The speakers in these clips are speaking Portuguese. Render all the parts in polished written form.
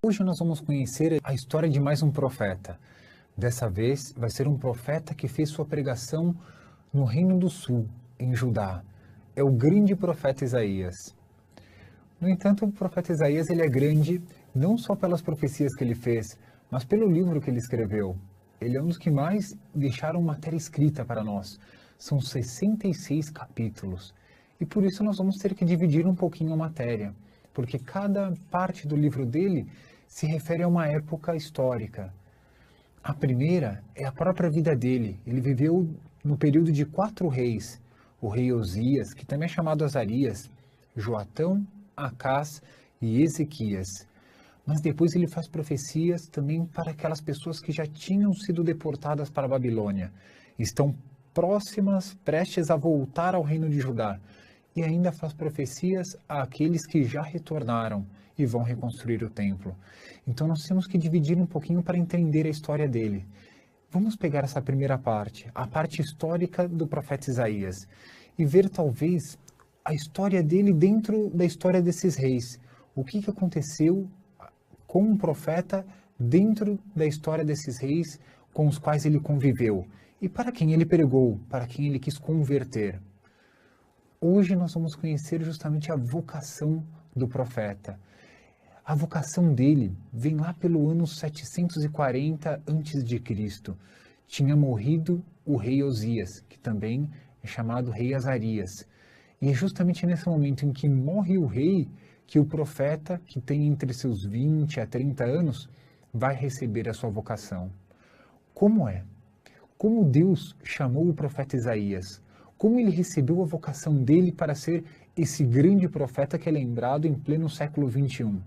Hoje nós vamos conhecer a história de mais um profeta. Dessa vez vai ser um profeta que fez sua pregação no Reino do Sul, em Judá. É o grande profeta Isaías. No entanto, o profeta Isaías ele é grande não só pelas profecias que ele fez, mas pelo livro que ele escreveu. Ele é um dos que mais deixaram matéria escrita para nós. São 66 capítulos. E por isso nós vamos ter que dividir um pouquinho a matéria, porque cada parte do livro dele se refere a uma época histórica. A primeira é a própria vida dele. Ele viveu no período de 4 reis. O rei Osias, que também é chamado Azarias, Joatão, Acás e Ezequias. Mas depois ele faz profecias também para aquelas pessoas que já tinham sido deportadas para a Babilônia. Estão próximas, prestes a voltar ao reino de Judá. E ainda faz profecias àqueles que já retornaram e vão reconstruir o templo. Então nós temos que dividir um pouquinho para entender a história dele. Vamos pegar essa primeira parte, a parte histórica do profeta Isaías, e ver talvez a história dele dentro da história desses reis. O que aconteceu com um profeta dentro da história desses reis com os quais ele conviveu e para quem ele pregou, para quem ele quis converter. Hoje nós vamos conhecer justamente a vocação do profeta. A vocação dele vem lá pelo ano 740 a.C. Tinha morrido o rei Osias, que também é chamado rei Azarias. E é justamente nesse momento em que morre o rei que o profeta, que tem entre seus 20 a 30 anos, vai receber a sua vocação. Como é? Como Deus chamou o profeta Isaías? Como ele recebeu a vocação dele para ser esse grande profeta que é lembrado em pleno século 21?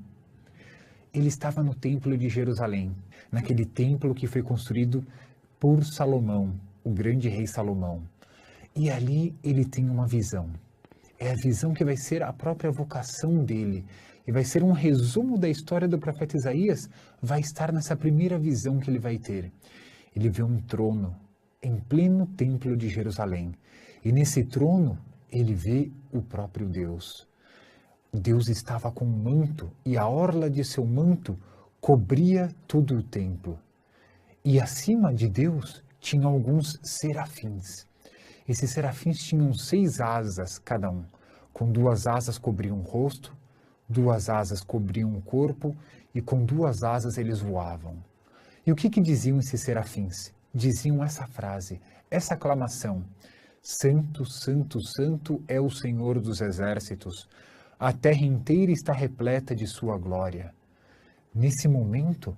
Ele estava no templo de Jerusalém, naquele templo que foi construído por Salomão, o grande rei Salomão. E ali ele tem uma visão. É a visão que vai ser a própria vocação dele. E vai ser um resumo da história do profeta Isaías, vai estar nessa primeira visão que ele vai ter. Ele vê um trono em pleno templo de Jerusalém. E nesse trono, ele vê o próprio Deus. Deus estava com um manto e a orla de seu manto cobria todo o templo. E acima de Deus tinha alguns serafins. Esses serafins tinham 6 asas cada um. Com 2 asas cobriam o rosto, 2 asas cobriam o corpo e com 2 asas eles voavam. E o que diziam esses serafins? Diziam essa frase, essa aclamação: Santo, Santo, Santo é o Senhor dos exércitos. A terra inteira está repleta de sua glória. Nesse momento,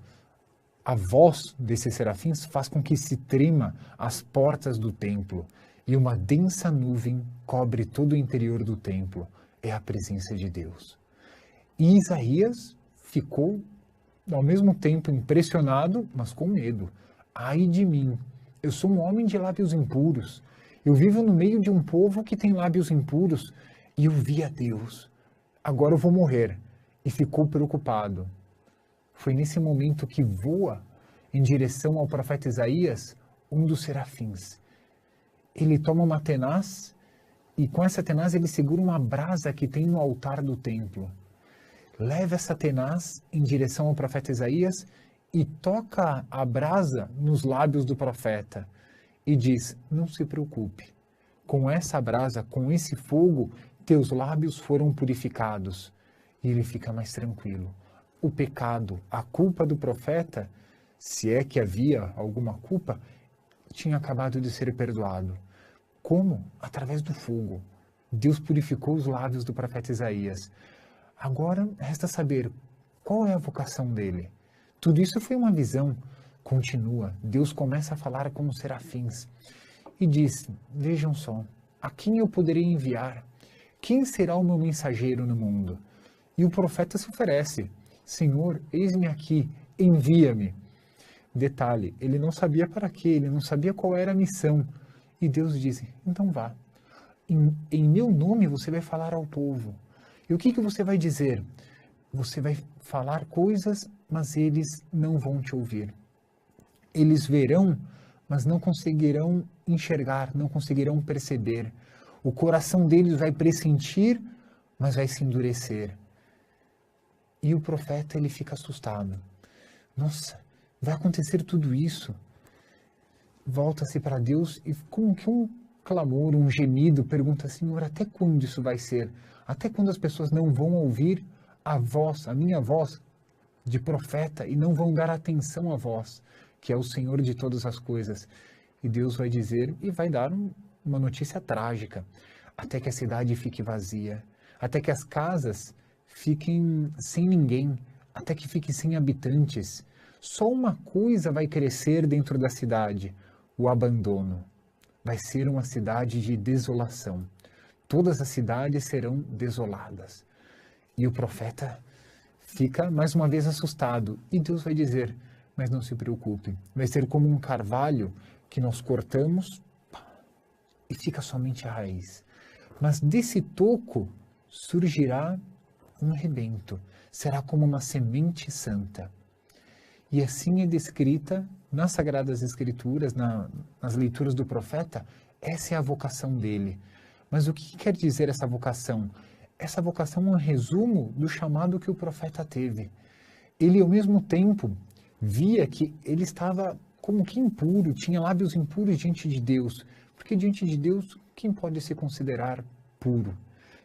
a voz desses serafins faz com que se trema as portas do templo e uma densa nuvem cobre todo o interior do templo. É a presença de Deus. E Isaías ficou, ao mesmo tempo, impressionado, mas com medo. Ai de mim, eu sou um homem de lábios impuros. Eu vivo no meio de um povo que tem lábios impuros e eu vi a Deus. Agora eu vou morrer. E ficou preocupado. Foi nesse momento que voa em direção ao profeta Isaías um dos serafins. Ele toma uma tenaz e com essa tenaz ele segura uma brasa que tem no altar do templo. Leva essa tenaz em direção ao profeta Isaías e toca a brasa nos lábios do profeta. E diz, não se preocupe, com essa brasa, com esse fogo, teus lábios foram purificados. E ele fica mais tranquilo. O pecado, a culpa do profeta, se é que havia alguma culpa, tinha acabado de ser perdoado. Como? Através do fogo. Deus purificou os lábios do profeta Isaías. Agora resta saber qual é a vocação dele. Tudo isso foi uma visão. Continua, Deus começa a falar com os serafins e diz, vejam só, a quem eu poderei enviar? Quem será o meu mensageiro no mundo? E o profeta se oferece, Senhor, eis-me aqui, envia-me. Detalhe, ele não sabia para quê, ele não sabia qual era a missão. E Deus diz, então vá, em meu nome você vai falar ao povo. E o que você vai dizer? Você vai falar coisas, mas eles não vão te ouvir. Eles verão, mas não conseguirão enxergar, não conseguirão perceber. O coração deles vai pressentir, mas vai se endurecer. E o profeta, ele fica assustado. Nossa, vai acontecer tudo isso? Volta-se para Deus e com que um clamor, um gemido, pergunta, Senhor, até quando isso vai ser? Até quando as pessoas não vão ouvir a voz, a minha voz de profeta e não vão dar atenção à voz, que é o Senhor de todas as coisas? E Deus vai dizer e vai dar uma notícia trágica, até que a cidade fique vazia, até que as casas fiquem sem ninguém, até que fique sem habitantes. Só uma coisa vai crescer dentro da cidade: o abandono. Vai ser uma cidade de desolação. Todas as cidades serão desoladas. E o profeta fica mais uma vez assustado. E Deus vai dizer, mas não se preocupe, vai ser como um carvalho que nós cortamos e fica somente a raiz. Mas desse toco surgirá um rebento, será como uma semente santa. E assim é descrita nas Sagradas Escrituras, nas leituras do profeta, essa é a vocação dele. Mas o que quer dizer essa vocação? Essa vocação é um resumo do chamado que o profeta teve. Ele, ao mesmo tempo, via que ele estava como que impuro, tinha lábios impuros diante de Deus. Porque diante de Deus, quem pode se considerar puro?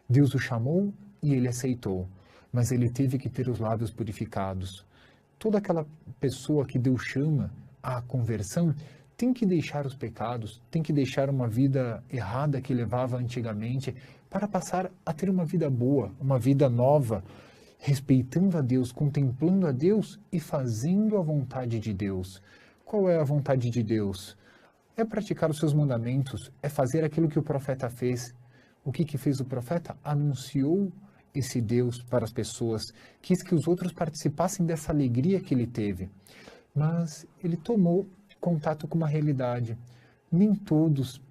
Deus o chamou e ele aceitou, mas ele teve que ter os lábios purificados. Toda aquela pessoa que Deus chama à conversão tem que deixar os pecados, tem que deixar uma vida errada que levava antigamente para passar a ter uma vida boa, uma vida nova, respeitando a Deus, contemplando a Deus e fazendo a vontade de Deus. Qual é a vontade de Deus? É praticar os seus mandamentos, é fazer aquilo que o profeta fez. O que fez o profeta? Anunciou esse Deus para as pessoas, quis que os outros participassem dessa alegria que ele teve. Mas ele tomou contato com uma realidade. Nem todos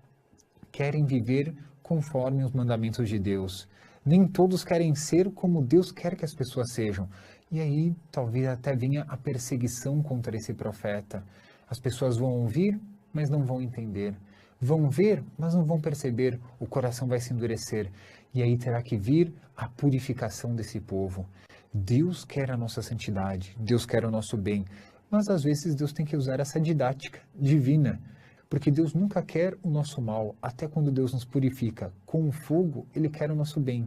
querem viver conforme os mandamentos de Deus. Nem todos querem ser como Deus quer que as pessoas sejam. E aí talvez até venha a perseguição contra esse profeta. As pessoas vão ouvir, mas não vão entender. Vão ver, mas não vão perceber. O coração vai se endurecer. E aí terá que vir a purificação desse povo. Deus quer a nossa santidade, Deus quer o nosso bem, mas às vezes Deus tem que usar essa didática divina, porque Deus nunca quer o nosso mal. Até quando Deus nos purifica com o fogo, Ele quer o nosso bem.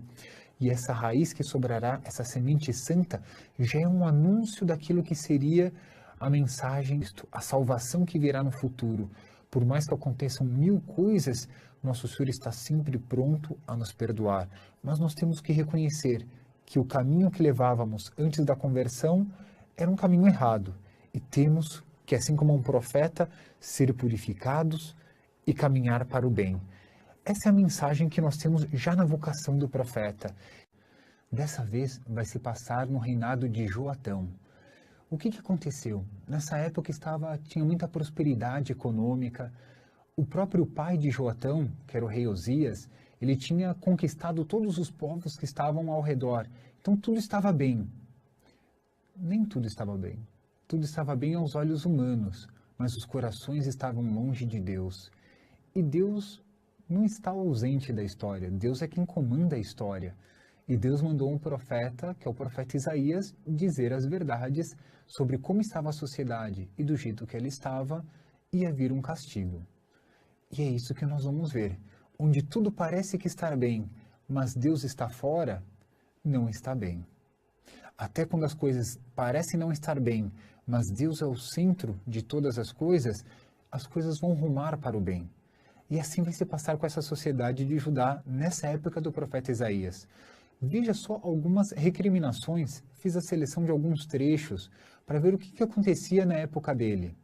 E essa raiz que sobrará, essa semente santa, já é um anúncio daquilo que seria a mensagem, a salvação que virá no futuro. Por mais que aconteçam mil coisas, nosso Senhor está sempre pronto a nos perdoar. Mas nós temos que reconhecer que o caminho que levávamos antes da conversão era um caminho errado. E temos que, assim como um profeta, ser purificados e caminhar para o bem. Essa é a mensagem que nós temos já na vocação do profeta. Dessa vez vai se passar no reinado de Joatão. O que aconteceu? Nessa época tinha muita prosperidade econômica. O próprio pai de Joatão, que era o rei Osias, ele tinha conquistado todos os povos que estavam ao redor. Então tudo estava bem. Nem tudo estava bem. Tudo estava bem aos olhos humanos, mas os corações estavam longe de Deus. E Deus não está ausente da história. Deus é quem comanda a história. E Deus mandou um profeta, que é o profeta Isaías, dizer as verdades sobre como estava a sociedade. E do jeito que ela estava, ia vir um castigo. E é isso que nós vamos ver. Onde tudo parece que está bem, mas Deus está fora, não está bem. Até quando as coisas parecem não estar bem, mas Deus é o centro de todas as coisas vão rumar para o bem. E assim vai se passar com essa sociedade de Judá nessa época do profeta Isaías. Veja só algumas recriminações, fiz a seleção de alguns trechos para ver o que acontecia na época dele.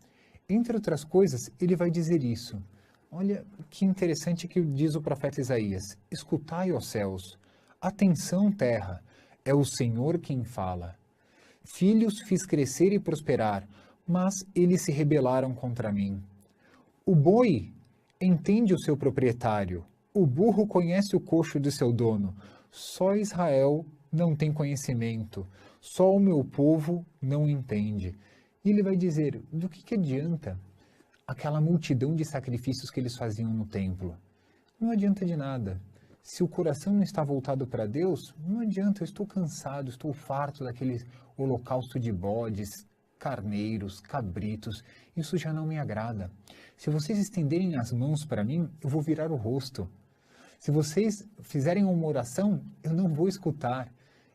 Entre outras coisas, ele vai dizer isso. Olha que interessante que diz o profeta Isaías. Escutai, ó céus, atenção, terra, é o Senhor quem fala. Filhos fiz crescer e prosperar, mas eles se rebelaram contra mim. O boi entende o seu proprietário, o burro conhece o coxo de seu dono. Só Israel não tem conhecimento, só o meu povo não entende. E ele vai dizer, do que adianta aquela multidão de sacrifícios que eles faziam no templo? Não adianta de nada. Se o coração não está voltado para Deus, não adianta, eu estou cansado, estou farto daquele holocausto de bodes, carneiros, cabritos, isso já não me agrada. Se vocês estenderem as mãos para mim, eu vou virar o rosto. Se vocês fizerem uma oração, eu não vou escutar.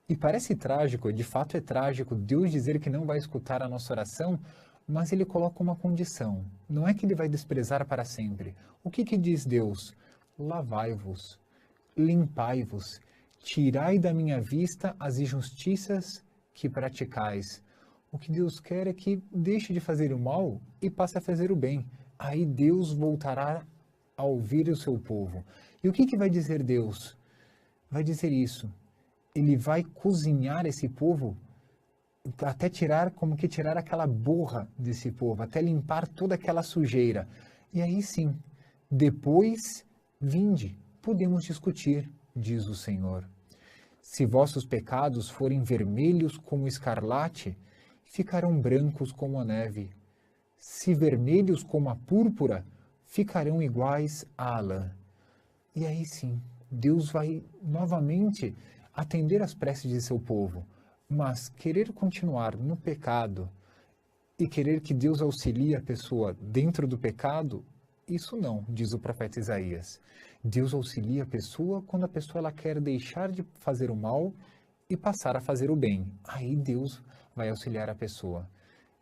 E parece trágico, de fato é trágico, Deus dizer que não vai escutar a nossa oração, mas ele coloca uma condição. Não é que ele vai desprezar para sempre. O que diz Deus? Lavai-vos, limpai-vos, tirai da minha vista as injustiças que praticais. O que Deus quer é que deixe de fazer o mal e passe a fazer o bem. Aí Deus voltará a ouvir o seu povo. E o que vai dizer Deus? Vai dizer isso. Ele vai cozinhar esse povo até tirar, como que tirar aquela borra desse povo, até limpar toda aquela sujeira. E aí sim, depois, vinde, podemos discutir, diz o Senhor. Se vossos pecados forem vermelhos como escarlate, ficarão brancos como a neve. Se vermelhos como a púrpura, ficarão iguais à lã. E aí sim, Deus vai novamente atender às preces de seu povo, mas querer continuar no pecado e querer que Deus auxilie a pessoa dentro do pecado, isso não, diz o profeta Isaías. Deus auxilia a pessoa quando a pessoa ela quer deixar de fazer o mal e passar a fazer o bem. Aí Deus vai auxiliar a pessoa.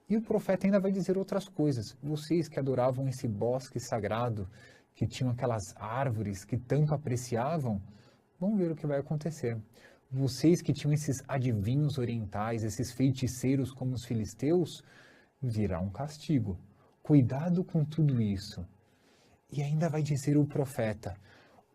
E o profeta ainda vai dizer outras coisas. Vocês que adoravam esse bosque sagrado, que tinham aquelas árvores que tanto apreciavam, vão ver o que vai acontecer. Vocês que tinham esses adivinhos orientais, esses feiticeiros como os filisteus, virá um castigo. Cuidado com tudo isso. E ainda vai dizer o profeta,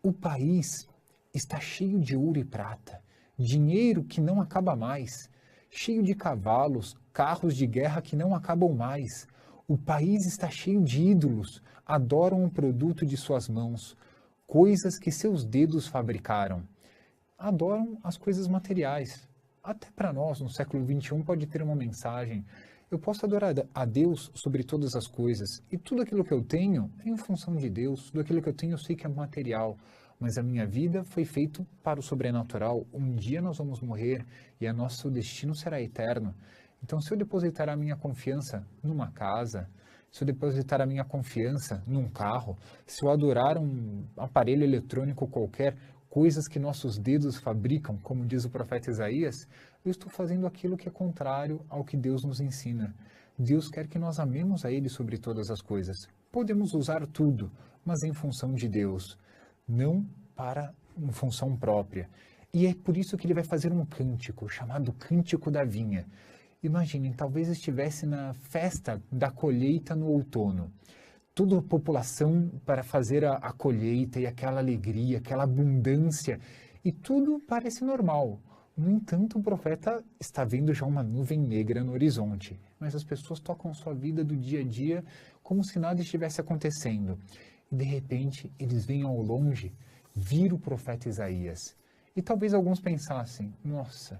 o país está cheio de ouro e prata, dinheiro que não acaba mais, cheio de cavalos, carros de guerra que não acabam mais. O país está cheio de ídolos, adoram o produto de suas mãos, coisas que seus dedos fabricaram. Adoram as coisas materiais. Até para nós, no século XXI, pode ter uma mensagem. Eu posso adorar a Deus sobre todas as coisas, e tudo aquilo que eu tenho é em função de Deus, tudo aquilo que eu tenho eu sei que é material, mas a minha vida foi feita para o sobrenatural. Um dia nós vamos morrer e o nosso destino será eterno. Então, se eu depositar a minha confiança numa casa, se eu depositar a minha confiança num carro, se eu adorar um aparelho eletrônico qualquer, coisas que nossos dedos fabricam, como diz o profeta Isaías, eu estou fazendo aquilo que é contrário ao que Deus nos ensina. Deus quer que nós amemos a Ele sobre todas as coisas. Podemos usar tudo, mas em função de Deus, não para em função própria. E é por isso que ele vai fazer um cântico, chamado Cântico da Vinha. Imaginem, talvez estivesse na festa da colheita no outono. Toda a população para fazer a colheita e aquela alegria, aquela abundância, e tudo parece normal. No entanto, o profeta está vendo já uma nuvem negra no horizonte, mas as pessoas tocam sua vida do dia a dia como se nada estivesse acontecendo. E de repente, eles veem ao longe vir o profeta Isaías. E talvez alguns pensassem, nossa,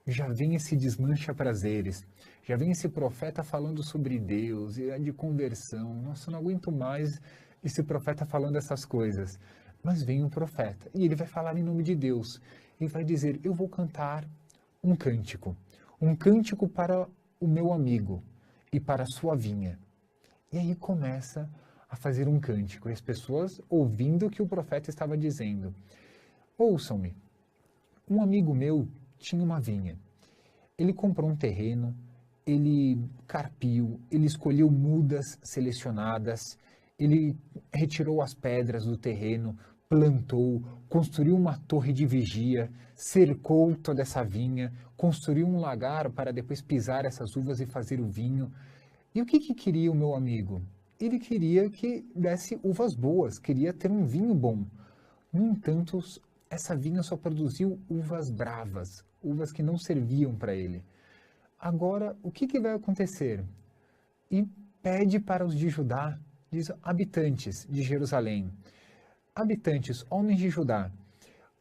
já vem esse desmancha prazeres, já vem esse profeta falando sobre Deus e de conversão. Nossa, eu não aguento mais esse profeta falando essas coisas. Mas vem um profeta e ele vai falar em nome de Deus e vai dizer, eu vou cantar um cântico para o meu amigo e para a sua vinha. E aí começa a fazer um cântico e as pessoas ouvindo o que o profeta estava dizendo. Ouçam-me, um amigo meu tinha uma vinha. Ele comprou um terreno, ele carpiu, ele escolheu mudas selecionadas, ele retirou as pedras do terreno, plantou, construiu uma torre de vigia, cercou toda essa vinha, construiu um lagar para depois pisar essas uvas e fazer o vinho. E o que queria o meu amigo? Ele queria que desse uvas boas, queria ter um vinho bom. No entanto, essa vinha só produziu uvas bravas, uvas que não serviam para ele. Agora, o que vai acontecer? E pede para os de Judá, diz habitantes de Jerusalém, habitantes, homens de Judá,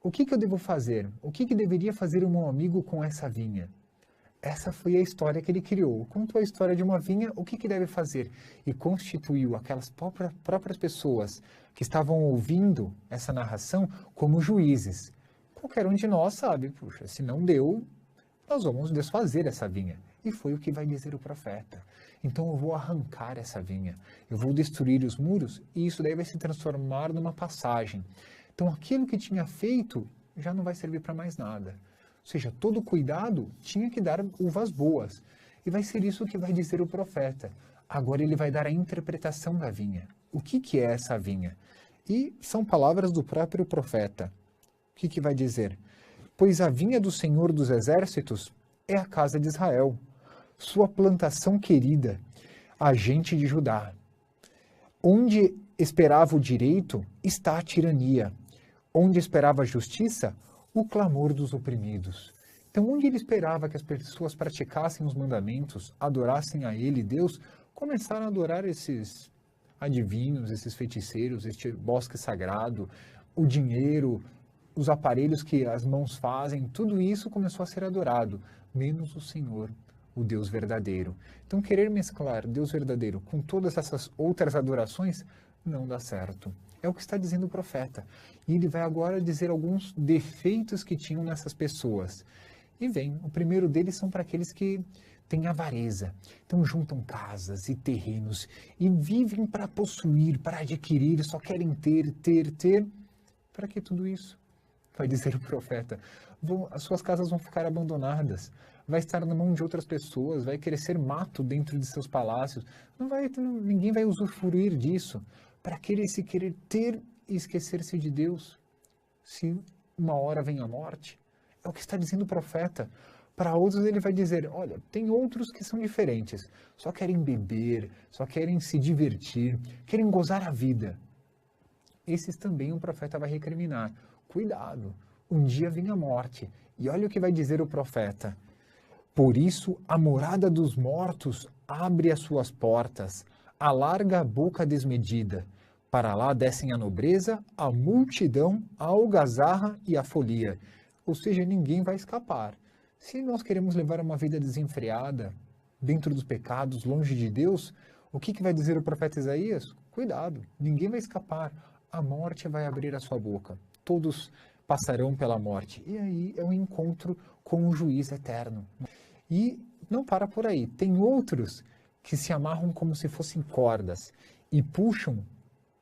o que eu devo fazer? O que deveria fazer o meu amigo com essa vinha? Essa foi a história que ele criou. Contou a história de uma vinha, o que deve fazer? E constituiu aquelas próprias pessoas que estavam ouvindo essa narração como juízes. Qualquer um de nós sabe, puxa, se não deu, nós vamos desfazer essa vinha. E foi o que vai dizer o profeta. Então eu vou arrancar essa vinha, eu vou destruir os muros e isso daí vai se transformar numa passagem. Então aquilo que tinha feito já não vai servir para mais nada. Ou seja, todo cuidado tinha que dar uvas boas. E vai ser isso que vai dizer o profeta. Agora ele vai dar a interpretação da vinha. O que é essa vinha? E são palavras do próprio profeta. O que vai dizer? Pois a vinha do Senhor dos Exércitos é a casa de Israel, sua plantação querida, a gente de Judá. Onde esperava o direito está a tirania. Onde esperava a justiça, o clamor dos oprimidos. Então, onde ele esperava que as pessoas praticassem os mandamentos, adorassem a ele, Deus, começaram a adorar esses adivinhos, esses feiticeiros, este bosque sagrado, o dinheiro, os aparelhos que as mãos fazem, tudo isso começou a ser adorado, menos o Senhor, o Deus verdadeiro. Então, querer mesclar Deus verdadeiro com todas essas outras adorações não dá certo. É o que está dizendo o profeta. E ele vai agora dizer alguns defeitos que tinham nessas pessoas. E vem, o primeiro deles são para aqueles que têm avareza. Então juntam casas e terrenos e vivem para possuir, para adquirir, só querem ter. Para que tudo isso? Vai dizer o profeta. As suas casas vão ficar abandonadas. Vai estar na mão de outras pessoas, vai crescer mato dentro de seus palácios. Ninguém vai usufruir disso. Para querer ter e esquecer-se de Deus, se uma hora vem a morte. É o que está dizendo o profeta. Para outros ele vai dizer, olha, tem outros que são diferentes, só querem beber, só querem se divertir, querem gozar a vida. Esses também o profeta vai recriminar. Cuidado, um dia vem a morte. E olha o que vai dizer o profeta. Por isso a morada dos mortos abre as suas portas, alarga a boca desmedida. Para lá descem a nobreza, a multidão, a algazarra e a folia. Ou seja, ninguém vai escapar. Se nós queremos levar uma vida desenfreada, dentro dos pecados, longe de Deus, o que vai dizer o profeta Isaías? Cuidado, ninguém vai escapar. A morte vai abrir a sua boca. Todos passarão pela morte. E aí é um encontro com o juiz eterno. E não para por aí. Tem outros que se amarram como se fossem cordas e puxam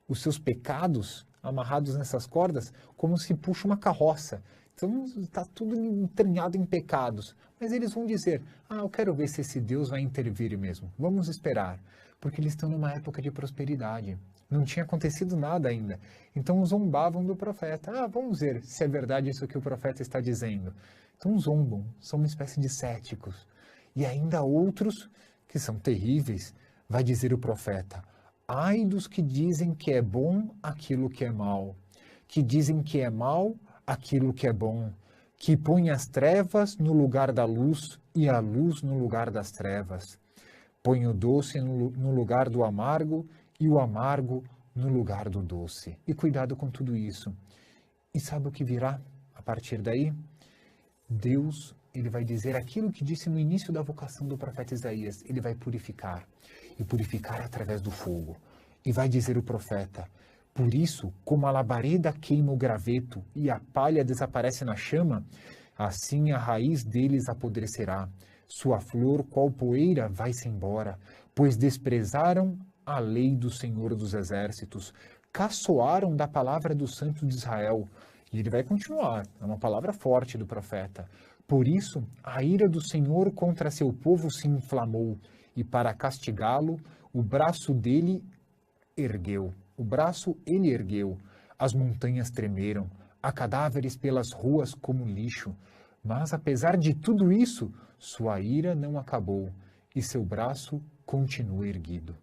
os seus pecados amarrados nessas cordas como se puxa uma carroça. Então está tudo entranhado em pecados. Mas eles vão dizer, eu quero ver se esse Deus vai intervir mesmo. Vamos esperar. Porque eles estão numa época de prosperidade. Não tinha acontecido nada ainda. Então zombavam do profeta. Vamos ver se é verdade isso que o profeta está dizendo. Então zombam, são uma espécie de céticos. E ainda outros, que são terríveis, vai dizer o profeta, ai dos que dizem que é bom aquilo que é mal, que dizem que é mal aquilo que é bom, que põe as trevas no lugar da luz e a luz no lugar das trevas, põe o doce no lugar do amargo e o amargo no lugar do doce. E cuidado com tudo isso. E sabe o que virá a partir daí? Deus, ele vai dizer aquilo que disse no início da vocação do profeta Isaías, ele vai purificar, e purificar através do fogo. E vai dizer o profeta, por isso, como a labareda queima o graveto e a palha desaparece na chama, assim a raiz deles apodrecerá, sua flor, qual poeira, vai-se embora, pois desprezaram a lei do Senhor dos Exércitos, caçoaram da palavra do Santo de Israel. E ele vai continuar, é uma palavra forte do profeta. Por isso, a ira do Senhor contra seu povo se inflamou, e para castigá-lo, o braço dele ergueu. O braço ele ergueu. As montanhas tremeram, há cadáveres pelas ruas como lixo. Mas, apesar de tudo isso, sua ira não acabou, e seu braço continua erguido.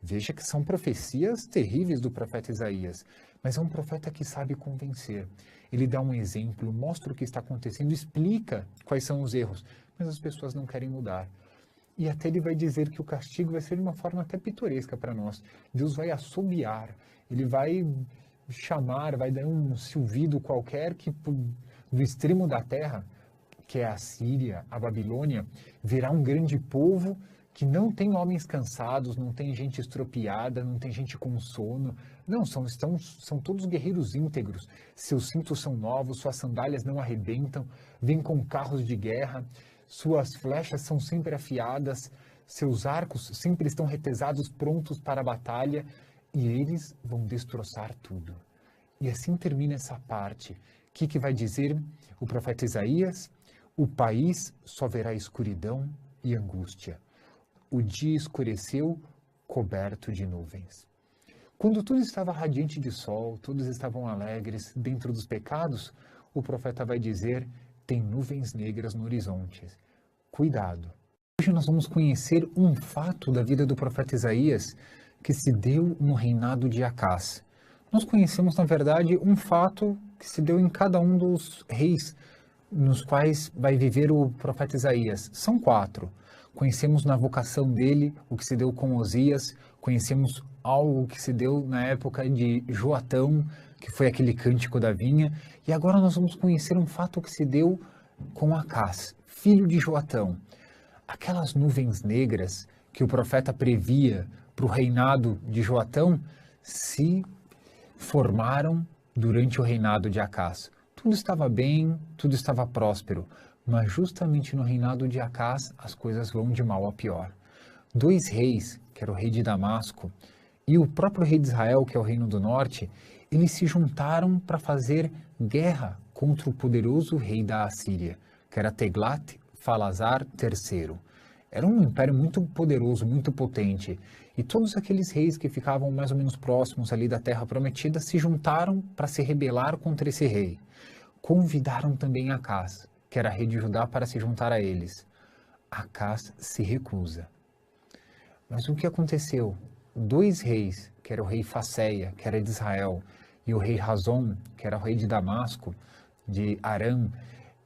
Veja que são profecias terríveis do profeta Isaías, mas é um profeta que sabe convencer. Ele dá um exemplo, mostra o que está acontecendo, explica quais são os erros, mas as pessoas não querem mudar. E até ele vai dizer que o castigo vai ser de uma forma até pitoresca para nós. Deus vai assobiar, ele vai chamar, vai dar um silvido qualquer que do extremo da terra, que é a Síria, a Babilônia, virá um grande povo que não tem homens cansados, não tem gente estropiada, não tem gente com sono. Não, são todos guerreiros íntegros. Seus cintos são novos, suas sandálias não arrebentam, vêm com carros de guerra, suas flechas são sempre afiadas, seus arcos sempre estão retesados, prontos para a batalha, e eles vão destroçar tudo. E assim termina essa parte. O que vai dizer o profeta Isaías? O país só verá escuridão e angústia. O dia escureceu, coberto de nuvens. Quando tudo estava radiante de sol, todos estavam alegres dentro dos pecados, o profeta vai dizer, tem nuvens negras no horizonte. Cuidado. Hoje nós vamos conhecer um fato da vida do profeta Isaías que se deu no reinado de Acás. Nós conhecemos, na verdade, um fato que se deu em cada um dos reis nos quais vai viver o profeta Isaías. São 4. Conhecemos na vocação dele o que se deu com Osias, conhecemos algo que se deu na época de Joatão, que foi aquele cântico da vinha, e agora nós vamos conhecer um fato que se deu com Acás, filho de Joatão. Aquelas nuvens negras que o profeta previa para o reinado de Joatão se formaram durante o reinado de Acás. Tudo estava bem, tudo estava próspero, mas justamente no reinado de Acás as coisas vão de mal a pior. 2 reis, que era o rei de Damasco, e o próprio rei de Israel, que é o reino do norte, eles se juntaram para fazer guerra contra o poderoso rei da Assíria, que era Teglat-Falazar III. Era um império muito poderoso, muito potente, e todos aqueles reis que ficavam mais ou menos próximos ali da Terra Prometida se juntaram para se rebelar contra esse rei. Convidaram também Acás, que era rei de Judá, para se juntar a eles. Acás se recusa. Mas o que aconteceu? 2 reis, que era o rei Fasseia, que era de Israel, e o rei Razom, que era o rei de Damasco, de Aram,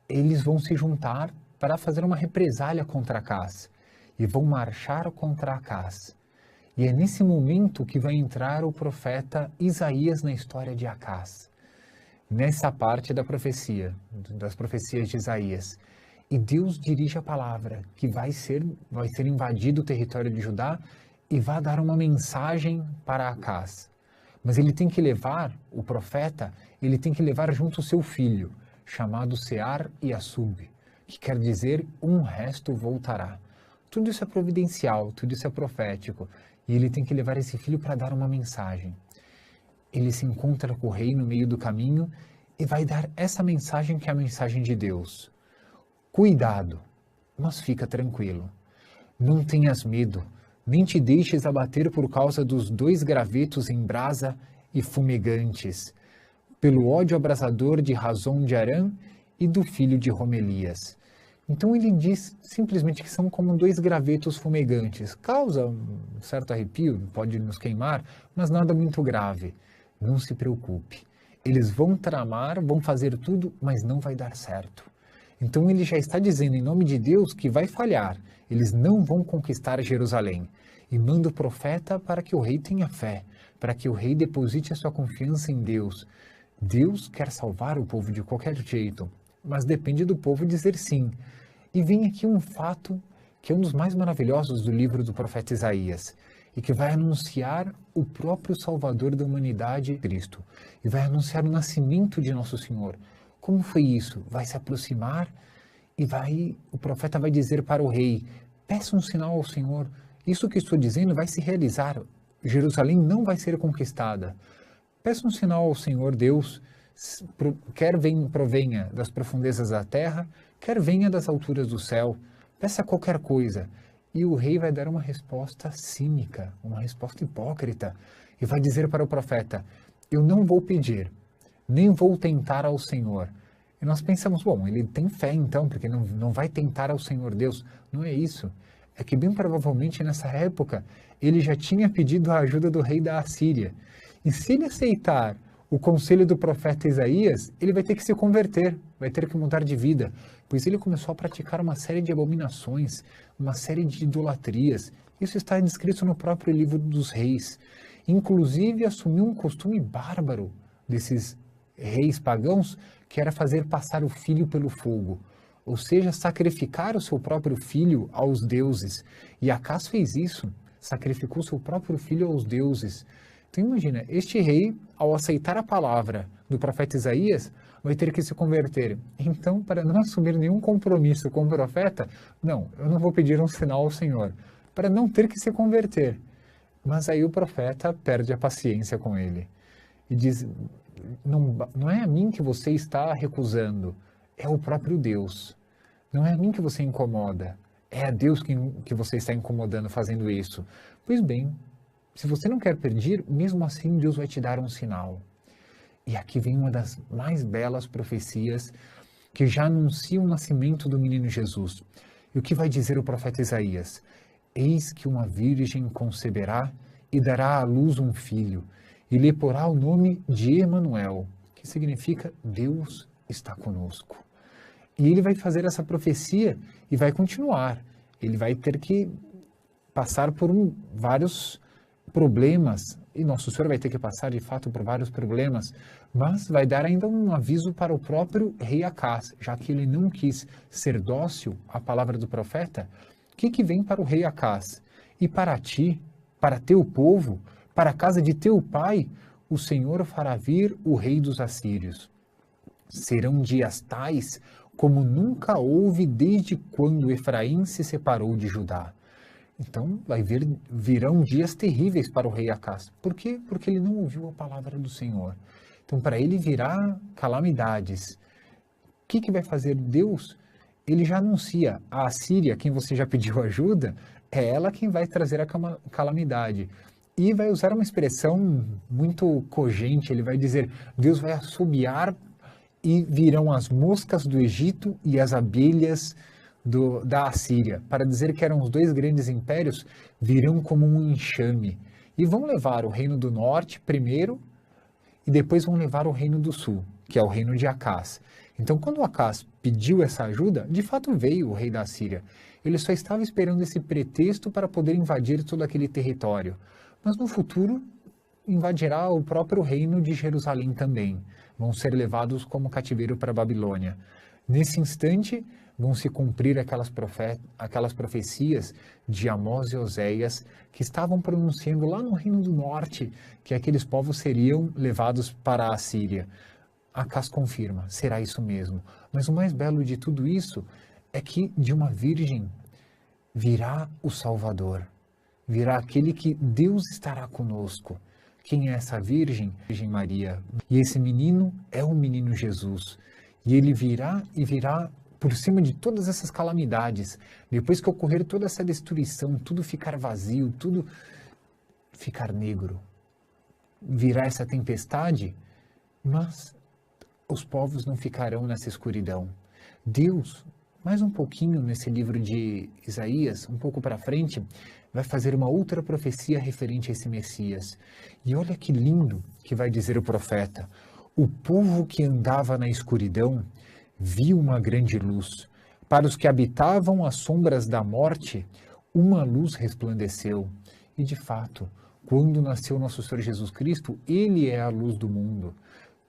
eles vão se juntar para fazer uma represália contra Acás, e vão marchar contra Acás. E é nesse momento que vai entrar o profeta Isaías na história de Acás, nessa parte da profecia, das profecias de Isaías. E Deus dirige a palavra, que vai ser invadido o território de Judá e vai dar uma mensagem para Acás. Mas ele tem que levar, o profeta, ele tem que levar junto o seu filho, chamado Sear e Assub, que quer dizer, um resto voltará. Tudo isso é providencial, tudo isso é profético, e ele tem que levar esse filho para dar uma mensagem. Ele se encontra com o rei no meio do caminho e vai dar essa mensagem que é a mensagem de Deus. Cuidado, mas fica tranquilo. Não tenhas medo, nem te deixes abater por causa dos 2 gravetos em brasa e fumegantes, pelo ódio abrasador de Razom de Aram e do filho de Romelias. Então ele diz simplesmente que são como 2 gravetos fumegantes. Causa um certo arrepio, pode nos queimar, mas nada muito grave. Não se preocupe. Eles vão tramar, vão fazer tudo, mas não vai dar certo. Então ele já está dizendo em nome de Deus que vai falhar. Eles não vão conquistar Jerusalém. E manda o profeta para que o rei tenha fé, para que o rei deposite a sua confiança em Deus. Deus quer salvar o povo de qualquer jeito, mas depende do povo dizer sim. E vem aqui um fato que é um dos mais maravilhosos do livro do profeta Isaías, e que vai anunciar o próprio Salvador da humanidade, Cristo, e vai anunciar o nascimento de Nosso Senhor. Como foi isso? Vai se aproximar e o profeta vai dizer para o rei, peça um sinal ao Senhor, isso que estou dizendo vai se realizar, Jerusalém não vai ser conquistada. Peça um sinal ao Senhor Deus, quer provenha das profundezas da terra, quer venha das alturas do céu, peça qualquer coisa. E o rei vai dar uma resposta cínica, uma resposta hipócrita, e vai dizer para o profeta, eu não vou pedir, nem vou tentar ao Senhor. E nós pensamos, bom, ele tem fé então, porque não vai tentar ao Senhor Deus. Não é isso. É que bem provavelmente nessa época, ele já tinha pedido a ajuda do rei da Assíria. E se ele aceitar o conselho do profeta Isaías, ele vai ter que se converter, vai ter que mudar de vida, pois ele começou a praticar uma série de abominações, uma série de idolatrias. Isso está descrito no próprio livro dos reis. Inclusive, assumiu um costume bárbaro desses reis pagãos, que era fazer passar o filho pelo fogo. ou seja, sacrificar o seu próprio filho aos deuses. E Acás fez isso, sacrificou seu próprio filho aos deuses. Então imagina, este rei, ao aceitar a palavra do profeta Isaías, vai ter que se converter. Então, para não assumir nenhum compromisso com o profeta, não, eu não vou pedir um sinal ao Senhor, para não ter que se converter. Mas aí o profeta perde a paciência com ele e diz, não é a mim que você está recusando, é o próprio Deus. Não é a mim que você incomoda, é a Deus que você está incomodando fazendo isso. Pois bem, se você não quer pedir, mesmo assim Deus vai te dar um sinal. E aqui vem uma das mais belas profecias que já anuncia o nascimento do menino Jesus. E o que vai dizer o profeta Isaías? Eis que uma virgem conceberá e dará à luz um filho, e lhe porá o nome de Emanuel, que significa Deus está conosco. E ele vai fazer essa profecia e vai continuar. Ele vai ter que passar por vários problemas, e Nosso Senhor vai ter que passar de fato por vários problemas, mas vai dar ainda um aviso para o próprio rei Acás, já que ele não quis ser dócil à palavra do profeta. O que vem para o rei Acás? E para ti, para teu povo, para a casa de teu pai, o Senhor fará vir o rei dos assírios. Serão dias tais como nunca houve desde quando Efraim se separou de Judá. Então virão dias terríveis para o rei Acás. Por quê? Porque ele não ouviu a palavra do Senhor. Então para ele virá calamidades. O que vai fazer Deus? Ele já anuncia a Assíria, quem você já pediu ajuda, é ela quem vai trazer a calamidade. E vai usar uma expressão muito cogente, ele vai dizer, Deus vai assobiar e virão as moscas do Egito e as abelhas da Assíria, para dizer que eram os dois grandes impérios, virão como um enxame. E vão levar o reino do norte primeiro, e depois vão levar o reino do sul, que é o reino de Acás. Então, quando Acás pediu essa ajuda, de fato veio o rei da Assíria. Ele só estava esperando esse pretexto para poder invadir todo aquele território. Mas no futuro, invadirá o próprio reino de Jerusalém também. Vão ser levados como cativeiro para a Babilônia. Nesse instante, vão se cumprir aquelas profecias de Amós e Oséias que estavam pronunciando lá no reino do norte que aqueles povos seriam levados para a Assíria. Acás confirma, será isso mesmo. Mas o mais belo de tudo isso é que de uma virgem virá o Salvador. Virá aquele que Deus estará conosco. Quem é essa virgem? Virgem Maria. E esse menino é o menino Jesus. E ele virá e virá por cima de todas essas calamidades. Depois que ocorrer toda essa destruição, tudo ficar vazio, tudo ficar negro. Virá essa tempestade, mas os povos não ficarão nessa escuridão. Deus, mais um pouquinho nesse livro de Isaías, um pouco para frente, vai fazer uma outra profecia referente a esse Messias. E olha que lindo que vai dizer o profeta. O povo que andava na escuridão viu uma grande luz. Para os que habitavam as sombras da morte, uma luz resplandeceu. E de fato, quando nasceu nosso Senhor Jesus Cristo, Ele é a luz do mundo.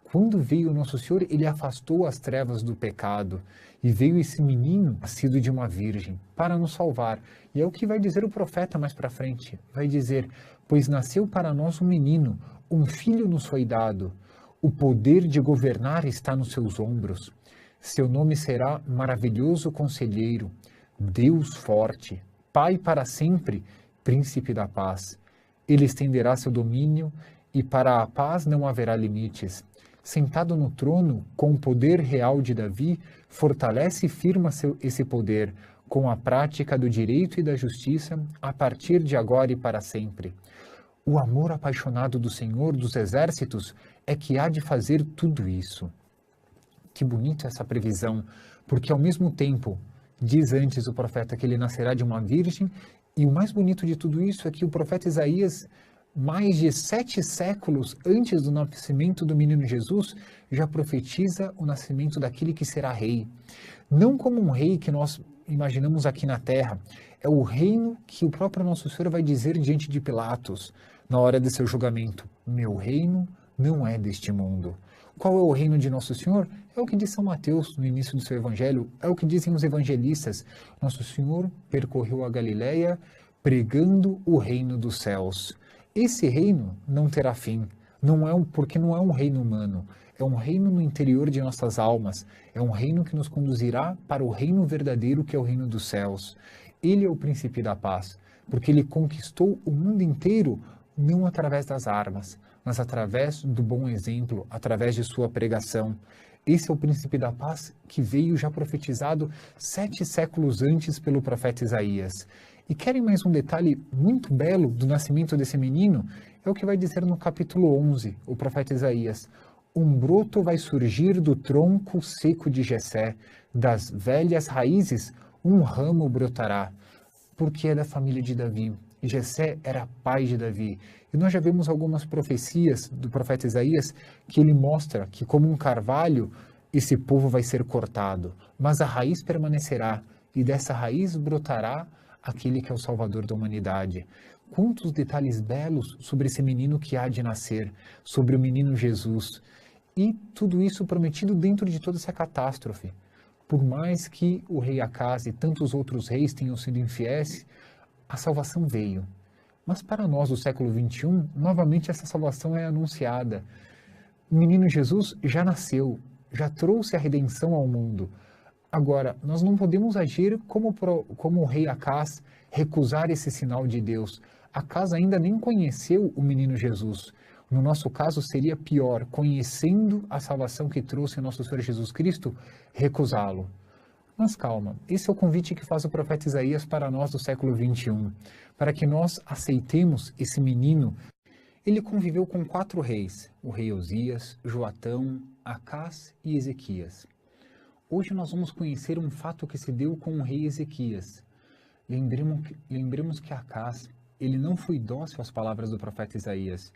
Quando veio nosso Senhor, Ele afastou as trevas do pecado. E veio esse menino, nascido de uma virgem, para nos salvar. E é o que vai dizer o profeta mais para frente. Vai dizer, pois nasceu para nós um menino, um filho nos foi dado. O poder de governar está nos seus ombros. Seu nome será Maravilhoso Conselheiro, Deus Forte, Pai para sempre, Príncipe da Paz. Ele estenderá seu domínio e para a paz não haverá limites. Sentado no trono, com o poder real de Davi, fortalece e firma esse poder, com a prática do direito e da justiça, a partir de agora e para sempre. O amor apaixonado do Senhor dos Exércitos é que há de fazer tudo isso. Que bonita essa previsão, porque ao mesmo tempo, diz antes o profeta que ele nascerá de uma virgem, e o mais bonito de tudo isso é que o profeta Isaías, mais de 7 séculos antes do nascimento do menino Jesus, já profetiza o nascimento daquele que será rei. Não como um rei que nós imaginamos aqui na terra, é o reino que o próprio nosso Senhor vai dizer diante de Pilatos, na hora de seu julgamento. Meu reino não é deste mundo. Qual é o reino de Nosso Senhor? É o que diz São Mateus no início do seu evangelho, é o que dizem os evangelistas. Nosso Senhor percorreu a Galileia pregando o reino dos céus. Esse reino não terá fim, porque não é um reino humano, é um reino no interior de nossas almas, é um reino que nos conduzirá para o reino verdadeiro que é o reino dos céus. Ele é o príncipe da paz, porque ele conquistou o mundo inteiro não através das armas, mas através do bom exemplo, através de sua pregação. Esse é o príncipe da paz que veio já profetizado 7 séculos antes pelo profeta Isaías. E querem mais um detalhe muito belo do nascimento desse menino? É o que vai dizer no capítulo 11, o profeta Isaías. Um broto vai surgir do tronco seco de Jessé, das velhas raízes um ramo brotará, porque é da família de Davi. Jessé era pai de Davi. E nós já vemos algumas profecias do profeta Isaías que ele mostra que, como um carvalho, esse povo vai ser cortado, mas a raiz permanecerá, e dessa raiz brotará aquele que é o Salvador da humanidade. Quantos detalhes belos sobre esse menino que há de nascer, sobre o menino Jesus. E tudo isso prometido dentro de toda essa catástrofe. Por mais que o rei Acaz e tantos outros reis tenham sido infiéis, a salvação veio. Mas para nós do século XXI, novamente essa salvação é anunciada. O menino Jesus já nasceu, já trouxe a redenção ao mundo. Agora, nós não podemos agir como o rei Acaz, recusar esse sinal de Deus. Acaz ainda nem conheceu o menino Jesus. No nosso caso, seria pior, conhecendo a salvação que trouxe o nosso Senhor Jesus Cristo, recusá-lo. Mas calma, esse é o convite que faz o profeta Isaías para nós do século XXI, para que nós aceitemos esse menino. Ele conviveu com 4 reis, o rei Osias, Joatão, Acaz e Ezequias. Hoje nós vamos conhecer um fato que se deu com o rei Ezequias. Lembremos que Acaz, ele não foi dócil às palavras do profeta Isaías,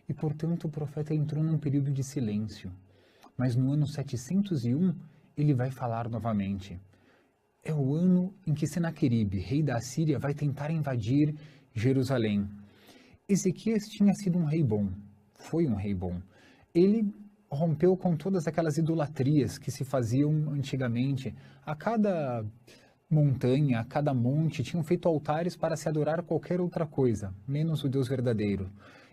e portanto o profeta entrou num período de silêncio. Mas no ano 701, ele vai falar novamente. É o ano em que Senaqueribe, rei da Assíria, vai tentar invadir Jerusalém. Ezequias tinha sido um rei bom, foi um rei bom. Ele rompeu com todas aquelas idolatrias que se faziam antigamente. A cada montanha, a cada monte, tinham feito altares para se adorar qualquer outra coisa, menos o Deus verdadeiro.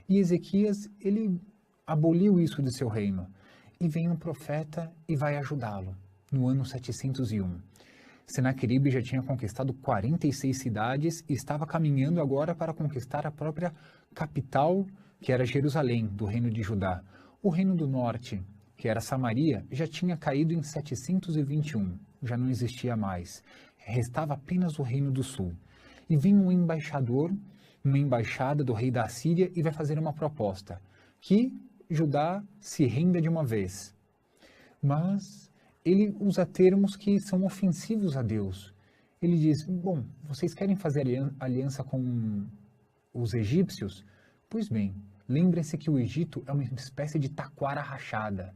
E Ezequias, ele aboliu isso de seu reino. E vem um profeta e vai ajudá-lo, no ano 701. Senaqueribe já tinha conquistado 46 cidades e estava caminhando agora para conquistar a própria capital, que era Jerusalém, do reino de Judá. O reino do norte, que era Samaria, já tinha caído em 721, já não existia mais. Restava apenas o reino do sul. E vem um embaixador, uma embaixada do rei da Assíria e vai fazer uma proposta, que Judá se renda de uma vez. Mas ele usa termos que são ofensivos a Deus. Ele diz, bom, vocês querem fazer aliança com os egípcios? Pois bem, lembrem-se que o Egito é uma espécie de taquara rachada.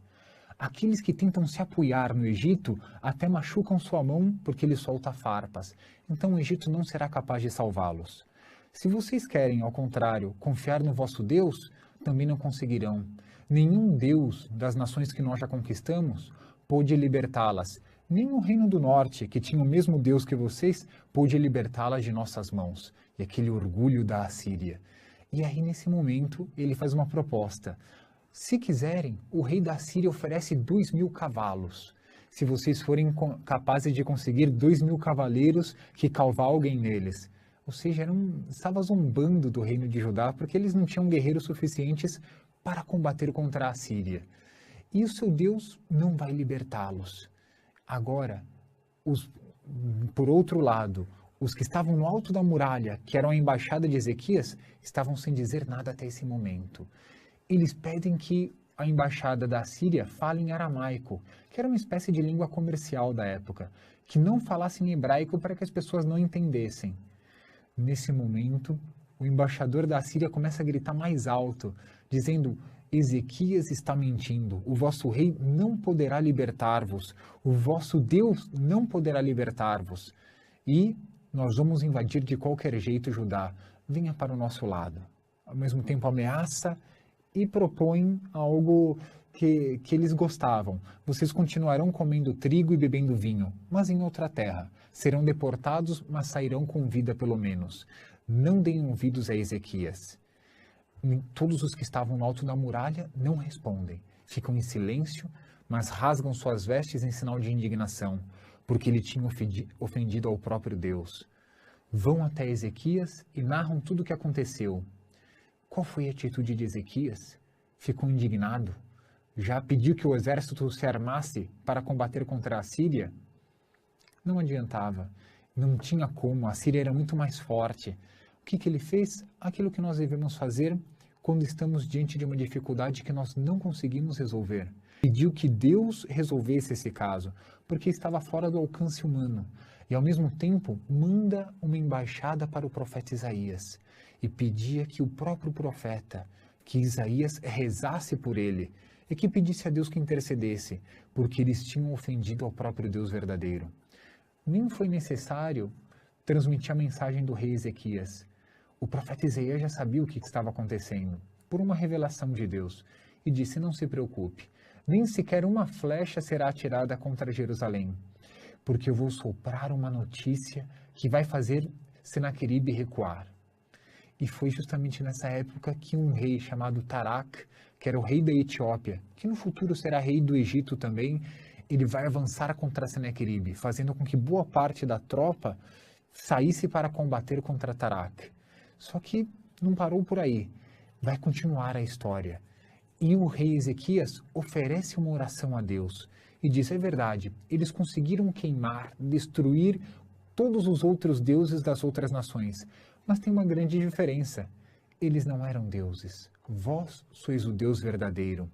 Aqueles que tentam se apoiar no Egito até machucam sua mão porque ele solta farpas. Então o Egito não será capaz de salvá-los. Se vocês querem, ao contrário, confiar no vosso Deus, também não conseguirão. Nenhum Deus das nações que nós já conquistamos pôde libertá-las. Nem o reino do norte, que tinha o mesmo Deus que vocês, pôde libertá-las de nossas mãos. E aquele orgulho da Assíria. E aí, nesse momento, ele faz uma proposta. Se quiserem, o rei da Assíria oferece 2.000 cavalos. Se vocês forem capazes de conseguir 2.000 cavaleiros que cavalguem neles. Ou seja, estava zombando do reino de Judá, porque eles não tinham guerreiros suficientes para combater contra a Síria. E o seu Deus não vai libertá-los. Agora, por outro lado, os que estavam no alto da muralha, que eram a embaixada de Ezequias, estavam sem dizer nada até esse momento. Eles pedem que a embaixada da Síria fale em aramaico, que era uma espécie de língua comercial da época, que não falasse em hebraico para que as pessoas não entendessem. Nesse momento, o embaixador da Síria começa a gritar mais alto, dizendo: Ezequias está mentindo, o vosso rei não poderá libertar-vos, o vosso Deus não poderá libertar-vos. E nós vamos invadir de qualquer jeito Judá, venha para o nosso lado. Ao mesmo tempo ameaça e propõe algo que eles gostavam. Vocês continuarão comendo trigo e bebendo vinho, mas em outra terra. Serão deportados, mas sairão com vida pelo menos. Não deem ouvidos a Ezequias. Todos os que estavam no alto da muralha não respondem. Ficam em silêncio, mas rasgam suas vestes em sinal de indignação, porque ele tinha ofendido ao próprio Deus. Vão até Ezequias e narram tudo o que aconteceu. Qual foi a atitude de Ezequias? Ficou indignado? Já pediu que o exército se armasse para combater contra a Síria? Não adiantava. Não tinha como. A Síria era muito mais forte. O que ele fez? Aquilo que nós devemos fazer quando estamos diante de uma dificuldade que nós não conseguimos resolver. Pediu que Deus resolvesse esse caso, porque estava fora do alcance humano. E, ao mesmo tempo, manda uma embaixada para o profeta Isaías e pedia que o próprio profeta, que Isaías rezasse por ele e que pedisse a Deus que intercedesse, porque eles tinham ofendido ao próprio Deus verdadeiro. Nem foi necessário transmitir a mensagem do rei Ezequias. O profeta Isaías já sabia o que estava acontecendo, por uma revelação de Deus, e disse: não se preocupe, nem sequer uma flecha será atirada contra Jerusalém, porque eu vou soprar uma notícia que vai fazer Senaqueribe recuar. E foi justamente nessa época que um rei chamado Tarak, que era o rei da Etiópia, que no futuro será rei do Egito também, ele vai avançar contra Senaqueribe, fazendo com que boa parte da tropa saísse para combater contra Tarak. Só que não parou por aí, vai continuar a história. E o rei Ezequias oferece uma oração a Deus e diz: é verdade, eles conseguiram queimar, destruir todos os outros deuses das outras nações, mas tem uma grande diferença. Eles não eram deuses. Vós sois o Deus verdadeiro.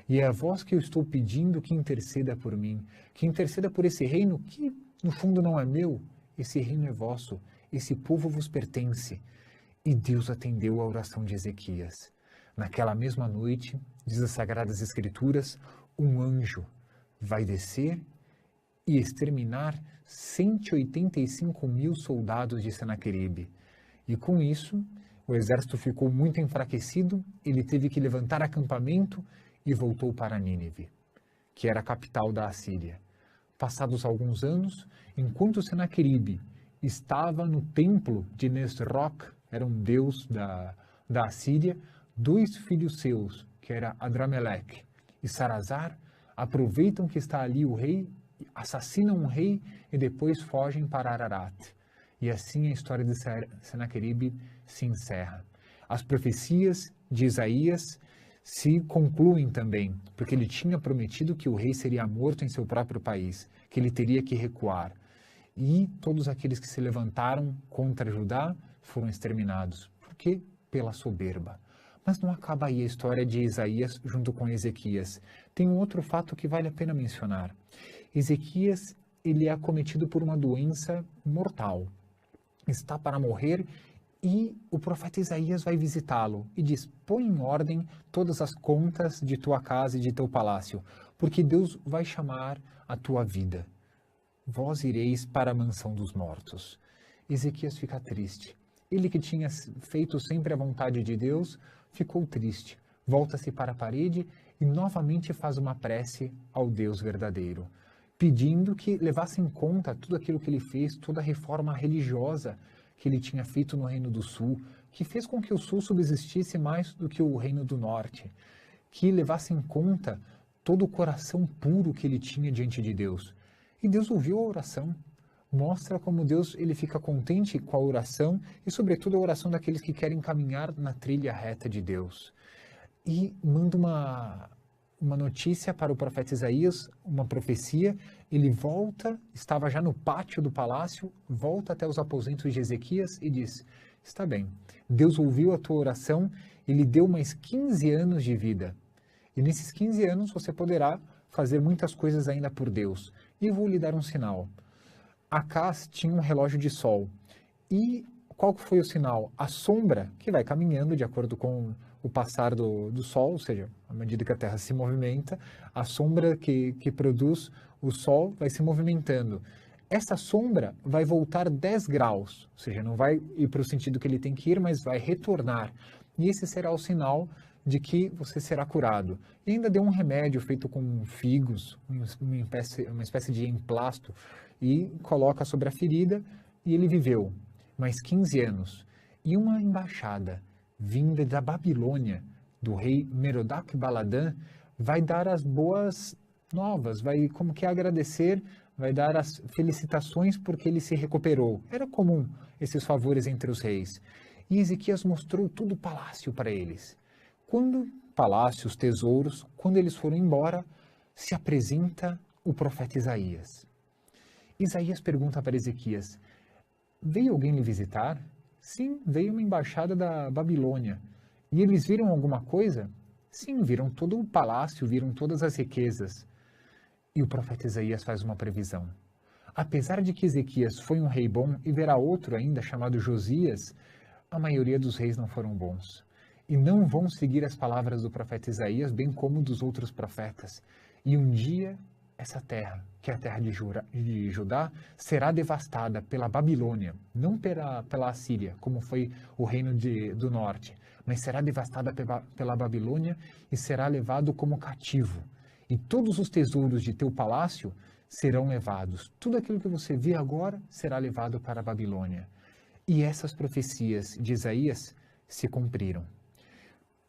E é a vós que eu estou pedindo que interceda por mim, que interceda por esse reino que, no fundo, não é meu. Esse reino é vosso, esse povo vos pertence. E Deus atendeu a oração de Ezequias. Naquela mesma noite, diz as Sagradas Escrituras, um anjo vai descer e exterminar 185.000 soldados de Senaqueribe. E com isso, o exército ficou muito enfraquecido, ele teve que levantar acampamento e voltou para Nínive, que era a capital da Assíria. Passados alguns anos, enquanto Senaqueribe estava no templo de Nisroch, era um deus da Assíria, dois filhos seus, que era Adrameleque e Sarazar, aproveitam que está ali o rei, assassinam o rei e depois fogem para Ararat. E assim a história de Senaqueribe se encerra. As profecias de Isaías se concluem também, porque ele tinha prometido que o rei seria morto em seu próprio país, que ele teria que recuar. E todos aqueles que se levantaram contra Judá foram exterminados. Por quê? Pela soberba. Mas não acaba aí a história de Isaías junto com Ezequias. Tem um outro fato que vale a pena mencionar. Ezequias, ele é acometido por uma doença mortal. Está para morrer e o profeta Isaías vai visitá-lo e diz: põe em ordem todas as contas de tua casa e de teu palácio, porque Deus vai chamar a tua vida. Vós ireis para a mansão dos mortos. Ezequias fica triste. Ele que tinha feito sempre a vontade de Deus, ficou triste. Volta-se para a parede e novamente faz uma prece ao Deus verdadeiro, pedindo que levasse em conta tudo aquilo que ele fez, toda a reforma religiosa que ele tinha feito no Reino do Sul, que fez com que o Sul subsistisse mais do que o Reino do Norte, que levasse em conta todo o coração puro que ele tinha diante de Deus. E Deus ouviu a oração. Mostra como Deus ele fica contente com a oração e, sobretudo, a oração daqueles que querem caminhar na trilha reta de Deus. E manda uma notícia para o profeta Isaías, uma profecia. Ele volta, estava já no pátio do palácio, volta até os aposentos de Ezequias e diz: está bem, Deus ouviu a tua oração e lhe deu mais 15 anos de vida. E nesses 15 anos você poderá fazer muitas coisas ainda por Deus. E eu vou lhe dar um sinal. Acás tinha um relógio de sol. E qual foi o sinal? A sombra que vai caminhando de acordo com o passar do sol, ou seja, à medida que a Terra se movimenta, a sombra que produz o sol vai se movimentando. Essa sombra vai voltar 10 graus, ou seja, não vai ir para o sentido que ele tem que ir, mas vai retornar. E esse será o sinal de que você será curado. E ainda deu um remédio feito com figos, uma espécie de emplasto, e coloca sobre a ferida, e ele viveu mais 15 anos. E uma embaixada vinda da Babilônia, do rei Merodach-Baladã, vai dar as boas novas, vai como que agradecer, vai dar as felicitações porque ele se recuperou. Era comum esses favores entre os reis. E Ezequias mostrou todo o palácio para eles. Quando palácios, tesouros, quando eles foram embora, se apresenta o profeta Isaías. Isaías pergunta para Ezequias: veio alguém lhe visitar? Sim, veio uma embaixada da Babilônia. E eles viram alguma coisa? Sim, viram todo o palácio, viram todas as riquezas. E o profeta Isaías faz uma previsão. Apesar de que Ezequias foi um rei bom e verá outro ainda chamado Josias, a maioria dos reis não foram bons. E não vão seguir as palavras do profeta Isaías, bem como dos outros profetas. E um dia, essa terra, que é a terra de Judá, será devastada pela Babilônia, não pela Assíria, como foi o reino do norte, mas será devastada pela Babilônia e será levado como cativo. E todos os tesouros de teu palácio serão levados. Tudo aquilo que você vê agora será levado para a Babilônia. E essas profecias de Isaías se cumpriram.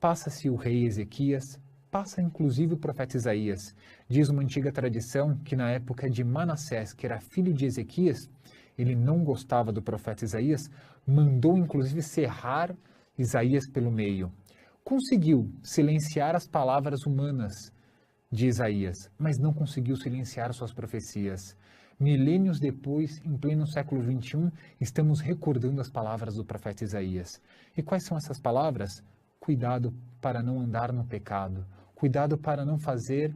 Passa-se o rei Ezequias, passa inclusive o profeta Isaías. Diz uma antiga tradição que na época de Manassés, que era filho de Ezequias, ele não gostava do profeta Isaías, mandou inclusive serrar Isaías pelo meio. Conseguiu silenciar as palavras humanas de Isaías, mas não conseguiu silenciar suas profecias. Milênios depois, em pleno século XXI, estamos recordando as palavras do profeta Isaías. E quais são essas palavras? Cuidado para não andar no pecado. Cuidado para não fazer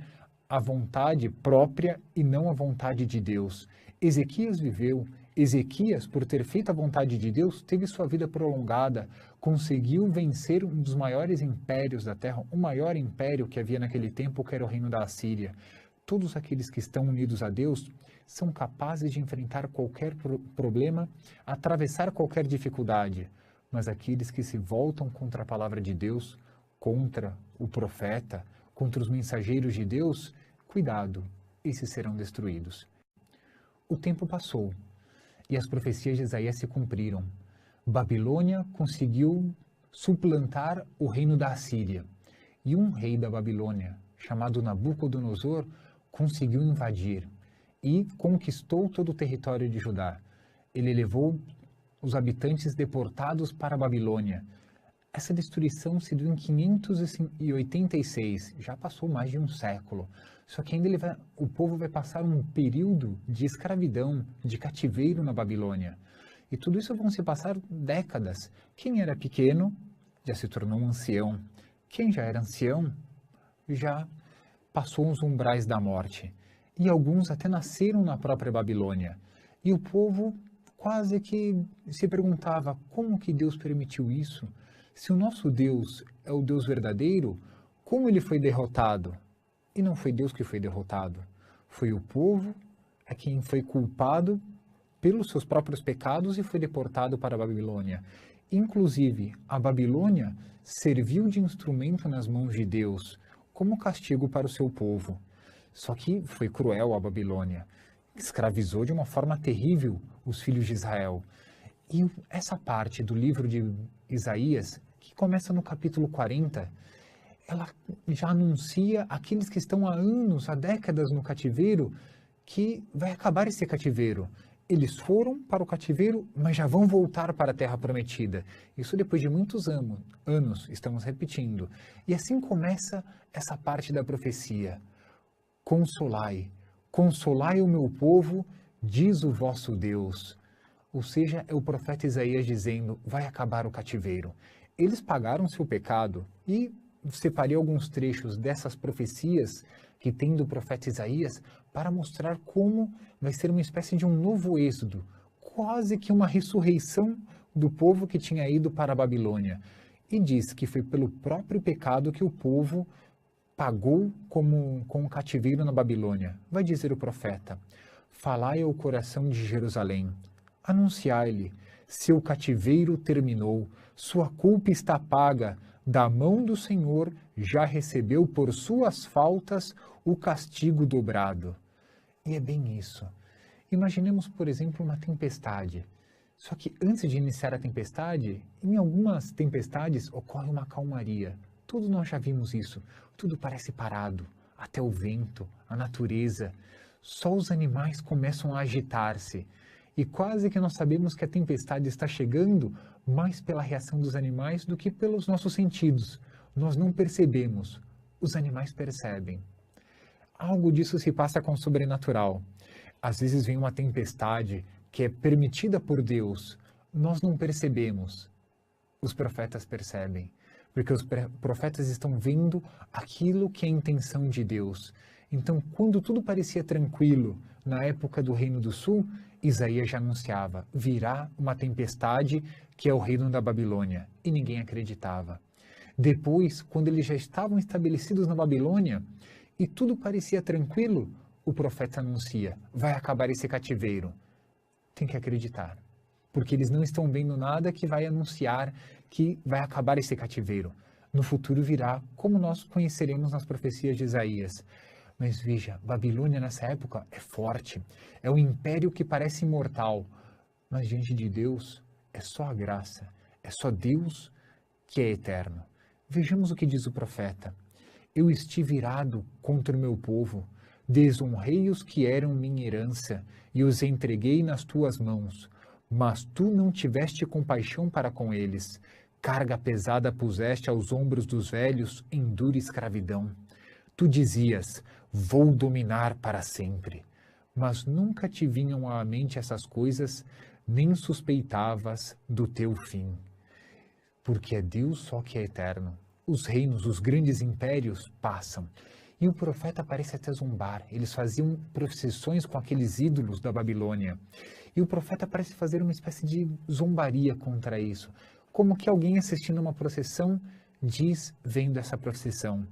a vontade própria e não a vontade de Deus. Ezequias viveu. Ezequias, por ter feito a vontade de Deus, teve sua vida prolongada, conseguiu vencer um dos maiores impérios da terra, o maior império que havia naquele tempo, que era o reino da Assíria. Todos aqueles que estão unidos a Deus são capazes de enfrentar qualquer problema, atravessar qualquer dificuldade. Mas aqueles que se voltam contra a palavra de Deus, contra o profeta, contra os mensageiros de Deus, cuidado, esses serão destruídos. O tempo passou e as profecias de Isaías se cumpriram. Babilônia conseguiu suplantar o reino da Assíria. E um rei da Babilônia, chamado Nabucodonosor, conseguiu invadir e conquistou todo o território de Judá. Ele levou os habitantes deportados para a Babilônia. Essa destruição se deu em 586, já passou mais de um século. Só que ainda o povo vai passar um período de escravidão, de cativeiro na Babilônia. E tudo isso vão se passar décadas. Quem era pequeno já se tornou um ancião. Quem já era ancião já passou os umbrais da morte. E alguns até nasceram na própria Babilônia. E o povo quase que se perguntava como que Deus permitiu isso? Se o nosso Deus é o Deus verdadeiro, como ele foi derrotado? E não foi Deus que foi derrotado. Foi o povo a quem foi culpado pelos seus próprios pecados e foi deportado para a Babilônia. Inclusive, a Babilônia serviu de instrumento nas mãos de Deus, como castigo para o seu povo. Só que foi cruel a Babilônia. Escravizou de uma forma terrível os filhos de Israel. E essa parte do livro de Isaías, que começa no capítulo 40, ela já anuncia aqueles que estão há anos, há décadas no cativeiro, que vai acabar esse cativeiro. Eles foram para o cativeiro, mas já vão voltar para a terra prometida. Isso depois de muitos anos, estamos repetindo. E assim começa essa parte da profecia. Consolai, consolai o meu povo, diz o vosso Deus. Ou seja, é o profeta Isaías dizendo, vai acabar o cativeiro. Eles pagaram seu pecado e separei alguns trechos dessas profecias que tem do profeta Isaías para mostrar como vai ser uma espécie de um novo êxodo, quase que uma ressurreição do povo que tinha ido para a Babilônia. E diz que foi pelo próprio pecado que o povo pagou com o cativeiro na Babilônia. Vai dizer o profeta, falai ao coração de Jerusalém, anunciai-lhe, seu cativeiro terminou, sua culpa está paga, Da mão do Senhor já recebeu por suas faltas o castigo dobrado. E é bem isso. Imaginemos, por exemplo, uma tempestade. Só que antes de iniciar a tempestade, em algumas tempestades ocorre uma calmaria. Todos nós já vimos isso. Tudo parece parado, até o vento, a natureza. Só os animais começam a agitar-se. E quase que nós sabemos que a tempestade está chegando mais pela reação dos animais do que pelos nossos sentidos. Nós não percebemos, os animais percebem. Algo disso se passa com o sobrenatural. Às vezes vem uma tempestade que é permitida por Deus, nós não percebemos. Os profetas percebem, porque os profetas estão vendo aquilo que é a intenção de Deus. Então, quando tudo parecia tranquilo na época do Reino do Sul, Isaías já anunciava, virá uma tempestade que é o reino da Babilônia, e ninguém acreditava. Depois, quando eles já estavam estabelecidos na Babilônia, e tudo parecia tranquilo, o profeta anuncia, vai acabar esse cativeiro. Tem que acreditar, porque eles não estão vendo nada que vai anunciar que vai acabar esse cativeiro. No futuro virá, como nós conheceremos nas profecias de Isaías. Mas veja, Babilônia nessa época é forte, é um império que parece imortal, mas diante de Deus é só a graça, é só Deus que é eterno. Vejamos o que diz o profeta. Eu estive irado contra o meu povo, desonrei os que eram minha herança e os entreguei nas tuas mãos. Mas tu não tiveste compaixão para com eles. Carga pesada puseste aos ombros dos velhos em dura escravidão. Tu dizias, vou dominar para sempre. Mas nunca te vinham à mente essas coisas, nem suspeitavas do teu fim. Porque é Deus só que é eterno. Os reinos, os grandes impérios passam. E o profeta parece até zombar. Eles faziam procissões com aqueles ídolos da Babilônia. E o profeta parece fazer uma espécie de zombaria contra isso. Como que alguém assistindo uma procissão diz, vendo essa procissão,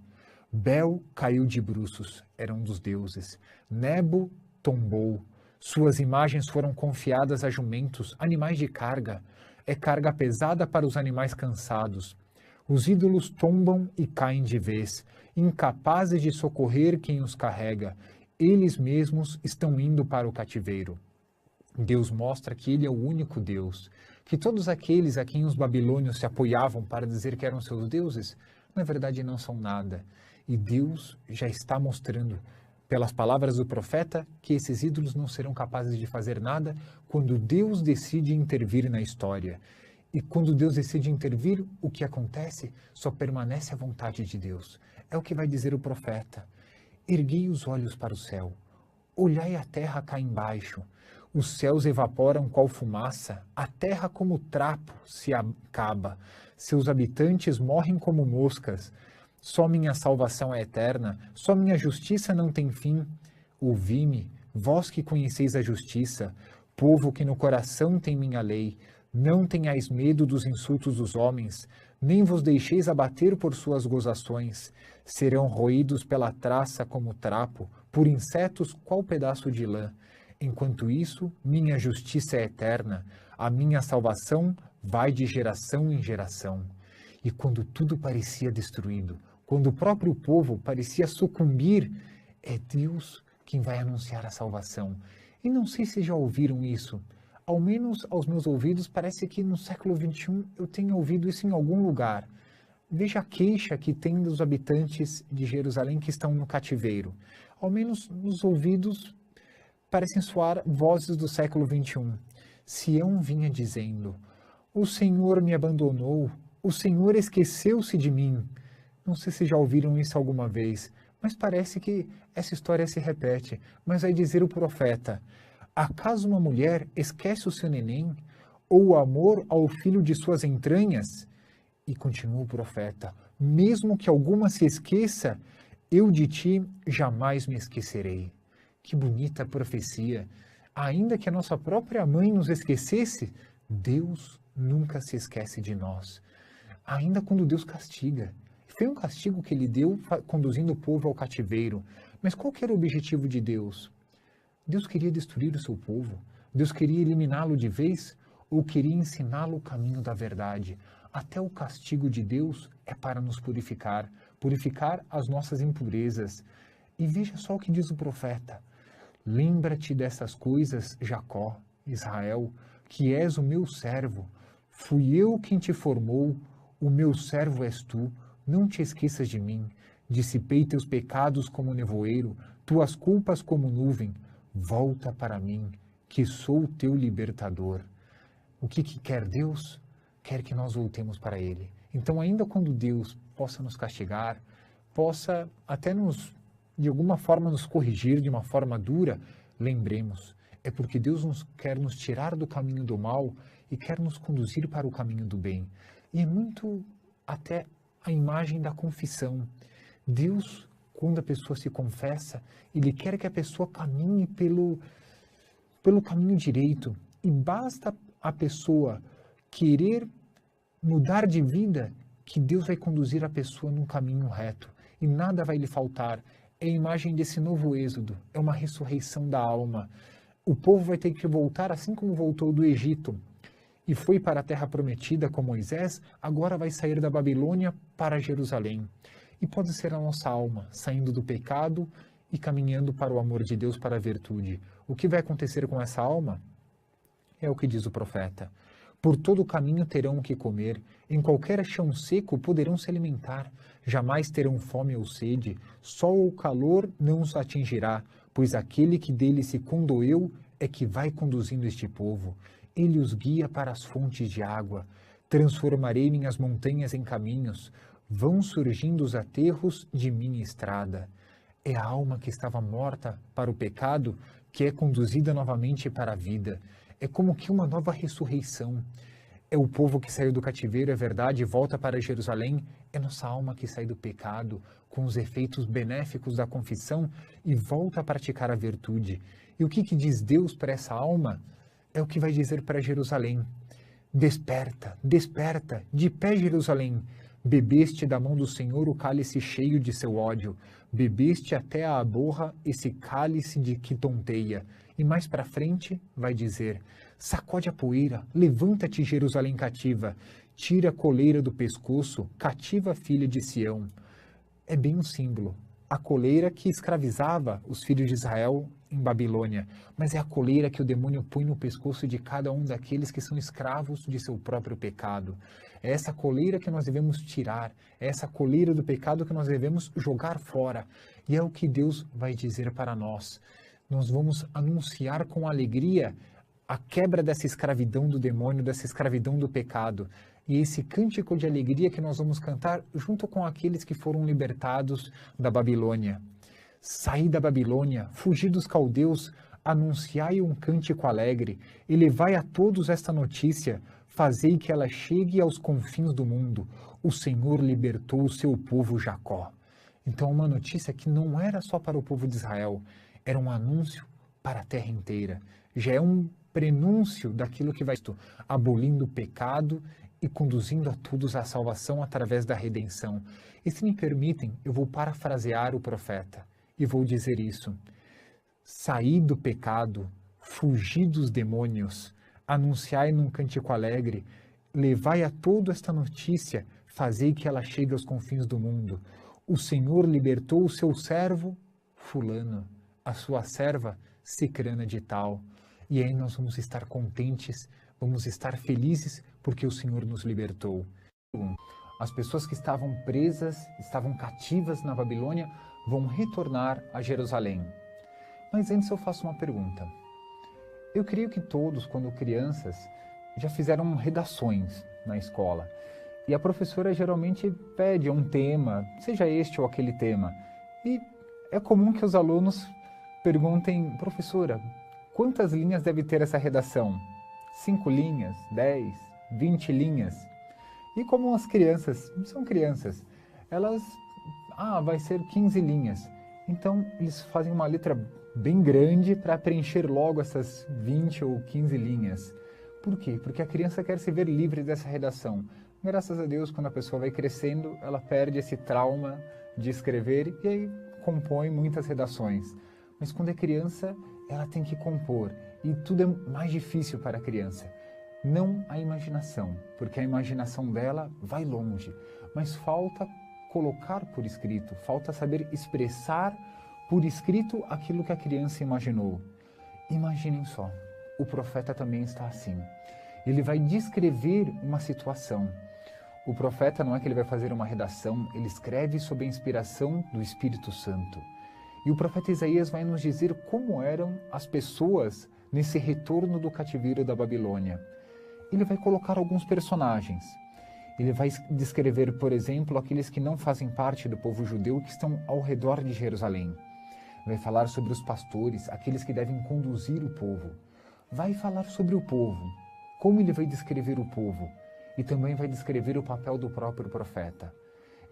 Bel caiu de bruços, era um dos deuses. Nebo tombou. Suas imagens foram confiadas a jumentos, animais de carga. É carga pesada para os animais cansados. Os ídolos tombam e caem de vez, incapazes de socorrer quem os carrega. Eles mesmos estão indo para o cativeiro. Deus mostra que Ele é o único Deus, que todos aqueles a quem os babilônios se apoiavam para dizer que eram seus deuses, na verdade não são nada. E Deus já está mostrando, pelas palavras do profeta, que esses ídolos não serão capazes de fazer nada quando Deus decide intervir na história. E quando Deus decide intervir, o que acontece? Só permanece a vontade de Deus. É o que vai dizer o profeta. Erguei os olhos para o céu. Olhai a terra cá embaixo. Os céus evaporam qual fumaça. A terra como trapo se acaba. Seus habitantes morrem como moscas. Só minha salvação é eterna. Só minha justiça não tem fim. Ouvi-me, vós que conheceis a justiça. Povo que no coração tem minha lei. Não tenhais medo dos insultos dos homens, nem vos deixeis abater por suas gozações. Serão roídos pela traça como trapo, por insetos qual pedaço de lã. Enquanto isso, minha justiça é eterna, a minha salvação vai de geração em geração. E quando tudo parecia destruído, quando o próprio povo parecia sucumbir, é Deus quem vai anunciar a salvação. E não sei se já ouviram isso. Ao menos aos meus ouvidos, parece que no século XXI eu tenho ouvido isso em algum lugar. Veja a queixa que tem dos habitantes de Jerusalém que estão no cativeiro. Ao menos nos ouvidos parecem soar vozes do século XXI. Sião vinha dizendo, o Senhor me abandonou, o Senhor esqueceu-se de mim. Não sei se já ouviram isso alguma vez, mas parece que essa história se repete. Mas vai dizer o profeta, acaso uma mulher esquece o seu neném, ou o amor ao filho de suas entranhas? E continua o profeta, mesmo que alguma se esqueça, eu de ti jamais me esquecerei. Que bonita profecia! Ainda que a nossa própria mãe nos esquecesse, Deus nunca se esquece de nós. Ainda quando Deus castiga. Foi um castigo que ele deu conduzindo o povo ao cativeiro. Mas qual que era o objetivo de Deus? Deus queria destruir o seu povo? Deus queria eliminá-lo de vez? Ou queria ensiná-lo o caminho da verdade? até o castigo de Deus é para nos purificar, purificar as nossas impurezas. E veja só o que diz o profeta: lembra-te dessas coisas, Jacó, Israel, que és o meu servo. Fui eu quem te formou, o meu servo és tu. Não te esqueças de mim. Dissipei teus pecados como nevoeiro, tuas culpas como nuvem. Volta para mim, que sou o teu libertador. O que quer Deus? Quer que nós voltemos para Ele. Então, ainda quando Deus possa nos castigar, possa até de alguma forma, nos corrigir de uma forma dura, lembremos, é porque Deus quer nos tirar do caminho do mal e quer nos conduzir para o caminho do bem. E é muito até a imagem da confissão. Deus, quando a pessoa se confessa, Ele quer que a pessoa caminhe pelo caminho direito. E basta a pessoa querer mudar de vida, que Deus vai conduzir a pessoa num caminho reto. E nada vai lhe faltar. É a imagem desse novo êxodo. É uma ressurreição da alma. O povo vai ter que voltar assim como voltou do Egito e foi para a terra prometida com Moisés, agora vai sair da Babilônia para Jerusalém. E pode ser a nossa alma, saindo do pecado e caminhando para o amor de Deus, para a virtude. O que vai acontecer com essa alma? É o que diz o profeta. Por todo o caminho terão o que comer, em qualquer chão seco poderão se alimentar, jamais terão fome ou sede, sol ou calor não os atingirá, pois aquele que dele se condoeu é que vai conduzindo este povo. Ele os guia para as fontes de água. Transformarei minhas montanhas em caminhos, vão surgindo os aterros de minha estrada. É a alma que estava morta para o pecado que é conduzida novamente para a vida. É como que uma nova ressurreição. É o povo que saiu do cativeiro, é verdade, e volta para Jerusalém. É nossa alma que sai do pecado, com os efeitos benéficos da confissão, e volta a praticar a virtude. E o que diz Deus para essa alma? É o que vai dizer para Jerusalém. Desperta, desperta, de pé Jerusalém. Bebeste da mão do Senhor o cálice cheio de seu ódio. Bebeste até a borra esse cálice de que tonteia. E mais para frente vai dizer: sacode a poeira, levanta-te, Jerusalém cativa, tira a coleira do pescoço, cativa a filha de Sião. É bem um símbolo. A coleira que escravizava os filhos de Israel em Babilônia, mas é a coleira que o demônio põe no pescoço de cada um daqueles que são escravos de seu próprio pecado. É essa coleira que nós devemos tirar, é essa coleira do pecado que nós devemos jogar fora. E é o que Deus vai dizer para nós. Nós vamos anunciar com alegria a quebra dessa escravidão do demônio, dessa escravidão do pecado. E esse cântico de alegria que nós vamos cantar junto com aqueles que foram libertados da Babilônia. Saí da Babilônia, fugi dos caldeus, anunciai um cântico alegre, e levai a todos esta notícia, fazei que ela chegue aos confins do mundo. O Senhor libertou o seu povo Jacó. Então, uma notícia que não era só para o povo de Israel, era um anúncio para a terra inteira. Já é um prenúncio daquilo que vai estar abolindo o pecado e conduzindo a todos à salvação através da redenção. E se me permitem, eu vou parafrasear o profeta e vou dizer isso: saí do pecado, fugi dos demônios, anunciai num cântico alegre, levai a todo esta notícia, fazei que ela chegue aos confins do mundo. O Senhor libertou o seu servo fulano, a sua serva cicrana de tal. E aí nós vamos estar contentes, vamos estar felizes porque o Senhor nos libertou. As pessoas que estavam presas, estavam cativas na Babilônia, vão retornar a Jerusalém. Mas antes eu faço uma pergunta. Eu creio que todos, quando crianças, já fizeram redações na escola. E a professora geralmente pede um tema, seja este ou aquele tema. E é comum que os alunos perguntem: professora, quantas linhas deve ter essa redação? 5 linhas, 10, 20 linhas? E como as crianças são crianças, elas, vai ser 15 linhas. Então, eles fazem uma letra bem grande para preencher logo essas 20 ou 15 linhas. Por quê? Porque a criança quer se ver livre dessa redação. Graças a Deus, quando a pessoa vai crescendo, ela perde esse trauma de escrever e aí compõe muitas redações. Mas quando é criança, ela tem que compor e tudo é mais difícil para a criança. não a imaginação, porque a imaginação dela vai longe, mas falta colocar por escrito, falta saber expressar por escrito aquilo que a criança imaginou. Imaginem só, o profeta também está assim. Ele vai descrever uma situação. O profeta não é que ele vai fazer uma redação, ele escreve sob a inspiração do Espírito Santo. E o profeta Isaías vai nos dizer como eram as pessoas nesse retorno do cativeiro da Babilônia. Ele vai colocar alguns personagens. Ele vai descrever, por exemplo, aqueles que não fazem parte do povo judeu que estão ao redor de Jerusalém. Vai falar sobre os pastores, aqueles que devem conduzir o povo. Vai falar sobre o povo, como ele vai descrever o povo. E também vai descrever o papel do próprio profeta.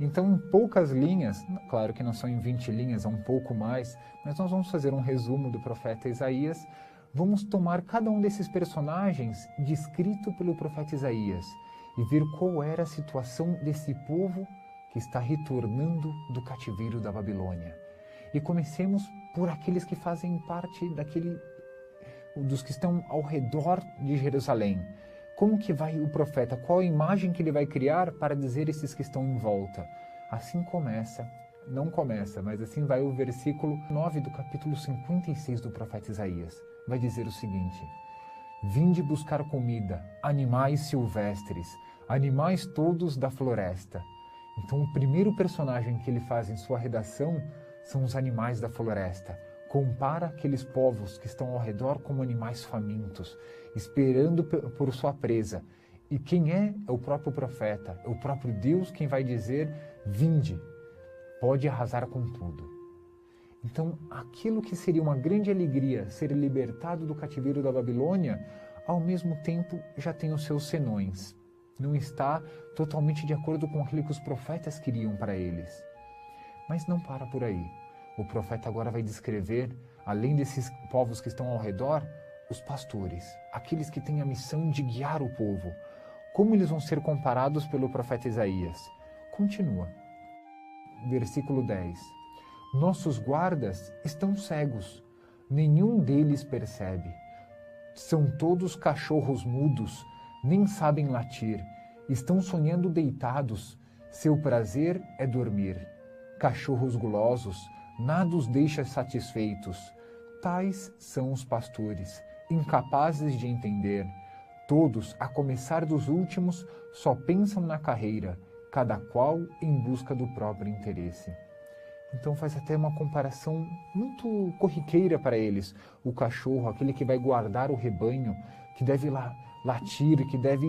Então, em poucas linhas, claro que não são em 20 linhas, é um pouco mais, mas nós vamos fazer um resumo do profeta Isaías. Vamos tomar cada um desses personagens descrito pelo profeta Isaías e ver qual era a situação desse povo que está retornando do cativeiro da Babilônia. E comecemos por aqueles que fazem parte dos que estão ao redor de Jerusalém. Como que vai o profeta? Qual a imagem que ele vai criar para dizer esses que estão em volta? Assim começa, não começa, mas assim vai o versículo 9 do capítulo 56 do profeta Isaías. Vai dizer o seguinte: vinde buscar comida, animais silvestres, animais todos da floresta. Então o primeiro personagem que ele faz em sua redação são os animais da floresta. Compara aqueles povos que estão ao redor como animais famintos, esperando por sua presa. E quem é? É o próprio profeta, é o próprio Deus quem vai dizer: vinde, pode arrasar com tudo. Então, aquilo que seria uma grande alegria, ser libertado do cativeiro da Babilônia, ao mesmo tempo já tem os seus senões. Não está totalmente de acordo com aquilo que os profetas queriam para eles. Mas não para por aí. O profeta agora vai descrever, além desses povos que estão ao redor, os pastores, aqueles que têm a missão de guiar o povo. Como eles vão ser comparados pelo profeta Isaías? Continua. Versículo 10. Nossos guardas estão cegos, nenhum deles percebe. São todos cachorros mudos, nem sabem latir. Estão sonhando deitados, seu prazer é dormir. Cachorros gulosos, nada os deixa satisfeitos. Tais são os pastores, incapazes de entender. Todos, a começar dos últimos, só pensam na carreira, cada qual em busca do próprio interesse. Então faz até uma comparação muito corriqueira para eles. O cachorro, aquele que vai guardar o rebanho, que deve latir, que deve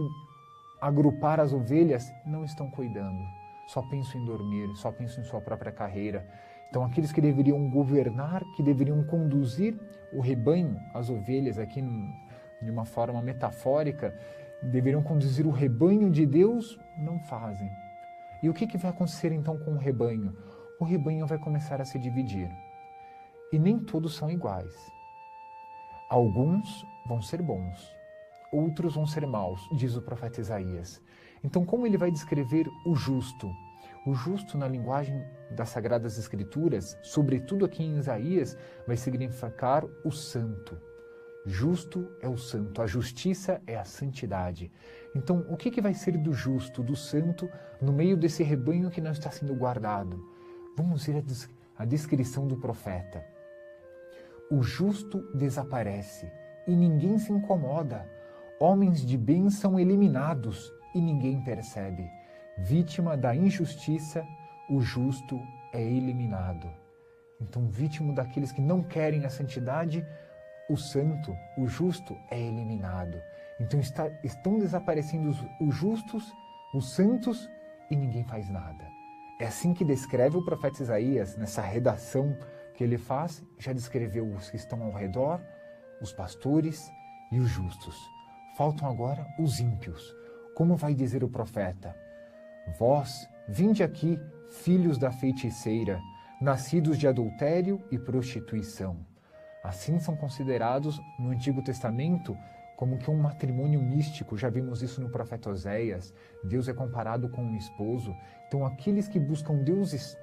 agrupar as ovelhas, não estão cuidando. Só pensam em dormir, só pensam em sua própria carreira. Então aqueles que deveriam governar, que deveriam conduzir o rebanho, as ovelhas aqui de uma forma metafórica, deveriam conduzir o rebanho de Deus, não fazem. E o que vai acontecer então com o rebanho? O rebanho vai começar a se dividir. E nem todos são iguais. Alguns vão ser bons, outros vão ser maus, diz o profeta Isaías. Então, como ele vai descrever o justo? O justo, na linguagem das Sagradas Escrituras, sobretudo aqui em Isaías, vai significar o santo. Justo é o santo, a justiça é a santidade. Então, o que vai ser do justo, do santo, no meio desse rebanho que não está sendo guardado? Vamos ver a descrição do profeta. O justo desaparece e ninguém se incomoda. Homens de bem são eliminados e ninguém percebe. Vítima da injustiça, o justo é eliminado. Então, vítima daqueles que não querem a santidade, o santo, o justo, é eliminado. Então, estão desaparecendo os justos, os santos, e ninguém faz nada. É assim que descreve o profeta Isaías, nessa redação que ele faz, já descreveu os que estão ao redor, os pastores e os justos. Faltam agora os ímpios. Como vai dizer o profeta? Vós, vinde aqui, filhos da feiticeira, nascidos de adultério e prostituição. Assim são considerados no Antigo Testamento como que um matrimônio místico. Já vimos isso no profeta Oséias. Deus é comparado com um esposo. Então aqueles que buscam deuses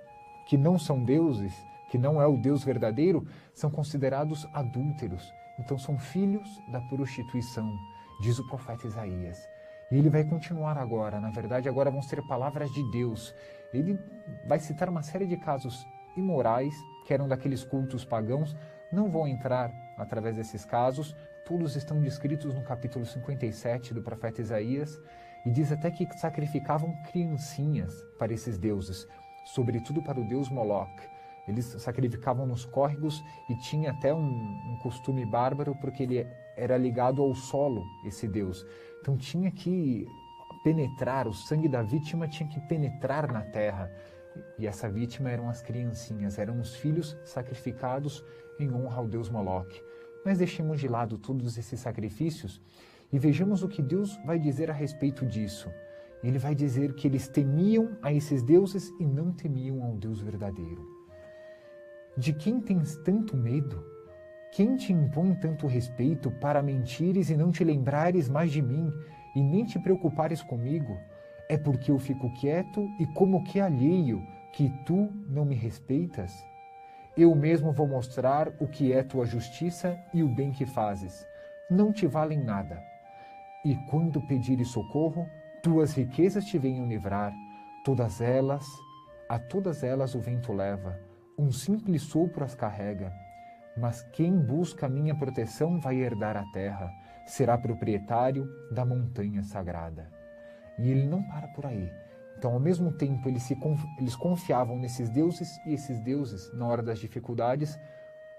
que não são deuses, que não é o Deus verdadeiro, são considerados adúlteros. Então são filhos da prostituição, diz o profeta Isaías. E ele vai continuar agora, na verdade agora vão ser palavras de Deus. Ele vai citar uma série de casos imorais, que eram daqueles cultos pagãos, não vou entrar através desses casos, todos estão descritos no capítulo 57 do profeta Isaías, e diz até que sacrificavam criancinhas para esses deuses, sobretudo para o deus Moloch. Eles sacrificavam nos córregos e tinha até um costume bárbaro, porque ele era ligado ao solo, esse deus. Então tinha que penetrar, o sangue da vítima tinha que penetrar na terra. E essa vítima eram as criancinhas, eram os filhos sacrificados em honra ao deus Moloch. Mas deixemos de lado todos esses sacrifícios e vejamos o que Deus vai dizer a respeito disso. Ele vai dizer que eles temiam a esses deuses e não temiam ao Deus verdadeiro. De quem tens tanto medo? Quem te impõe tanto respeito para mentires e não te lembrares mais de mim e nem te preocupares comigo? É porque eu fico quieto e como que alheio que tu não me respeitas? Eu mesmo vou mostrar o que é tua justiça e o bem que fazes. Não te valem nada. E quando pedires socorro, tuas riquezas te venham livrar. A todas elas o vento leva. Um simples sopro as carrega. Mas quem busca a minha proteção vai herdar a terra. Será proprietário da montanha sagrada. E ele não para por aí. Então, ao mesmo tempo, eles confiavam nesses deuses, e esses deuses, na hora das dificuldades,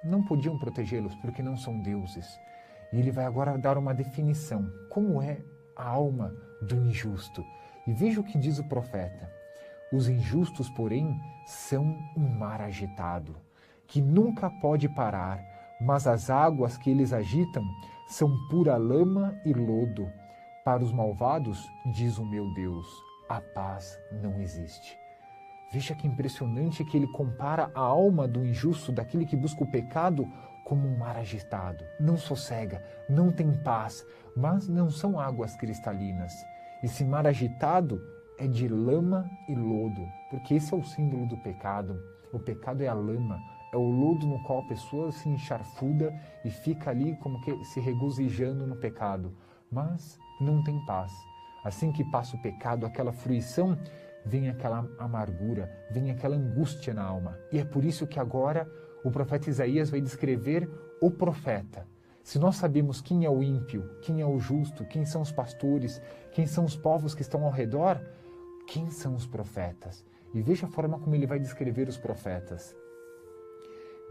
não podiam protegê-los, porque não são deuses. E ele vai agora dar uma definição. Como é a alma do injusto? E veja o que diz o profeta. Os injustos, porém, são um mar agitado, que nunca pode parar, mas as águas que eles agitam são pura lama e lodo. Para os malvados, diz o meu Deus, a paz não existe. Veja que impressionante que ele compara a alma do injusto, daquele que busca o pecado, como um mar agitado. Não sossega, não tem paz, mas não são águas cristalinas. Esse mar agitado é de lama e lodo, porque esse é o símbolo do pecado. O pecado é a lama, é o lodo no qual a pessoa se encharfuda e fica ali como que se regozijando no pecado. Mas não tem paz. Assim que passa o pecado, aquela fruição, vem aquela amargura, vem aquela angústia na alma. E é por isso que agora o profeta Isaías vai descrever o profeta. Se nós sabemos quem é o ímpio, quem é o justo, quem são os pastores, quem são os povos que estão ao redor, quem são os profetas? E veja a forma como ele vai descrever os profetas.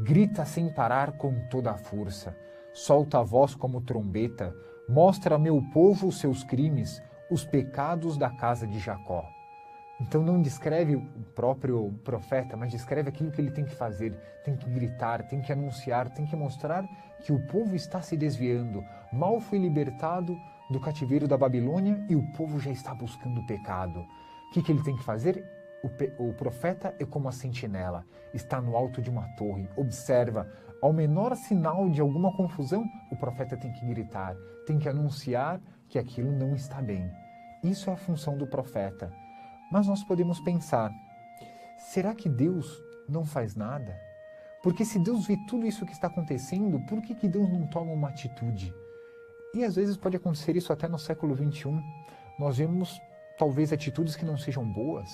Grita sem parar com toda a força, solta a voz como trombeta, mostra a meu povo os seus crimes, os pecados da casa de Jacó. Então não descreve o próprio profeta, mas descreve aquilo que ele tem que fazer, tem que gritar, tem que anunciar, tem que mostrar que o povo está se desviando. Mal foi libertado do cativeiro da Babilônia e o povo já está buscando o pecado. O que ele tem que fazer? O profeta é como a sentinela, está no alto de uma torre, observa. Ao menor sinal de alguma confusão, o profeta tem que gritar, tem que anunciar que aquilo não está bem. Isso é a função do profeta. Mas nós podemos pensar, será que Deus não faz nada? Porque se Deus vê tudo isso que está acontecendo, por que Deus não toma uma atitude? E às vezes pode acontecer isso até no século XXI. Nós vemos talvez atitudes que não sejam boas,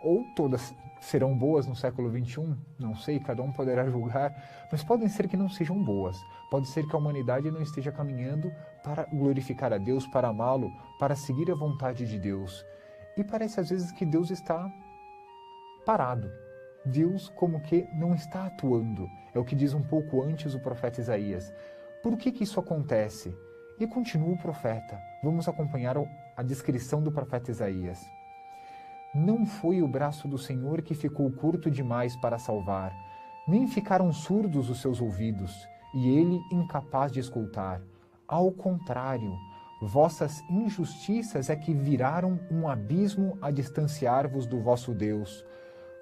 ou todas serão boas no século XXI, não sei, cada um poderá julgar, mas podem ser que não sejam boas. Pode ser que a humanidade não esteja caminhando para glorificar a Deus, para amá-lo, para seguir a vontade de Deus. E parece às vezes que Deus está parado. Deus como que não está atuando. É o que diz um pouco antes o profeta Isaías. Por que isso acontece? E continua o profeta. Vamos acompanhar a descrição do profeta Isaías. Não foi o braço do Senhor que ficou curto demais para salvar, nem ficaram surdos os seus ouvidos, e ele incapaz de escutar. Ao contrário, vossas injustiças é que viraram um abismo a distanciar-vos do vosso Deus.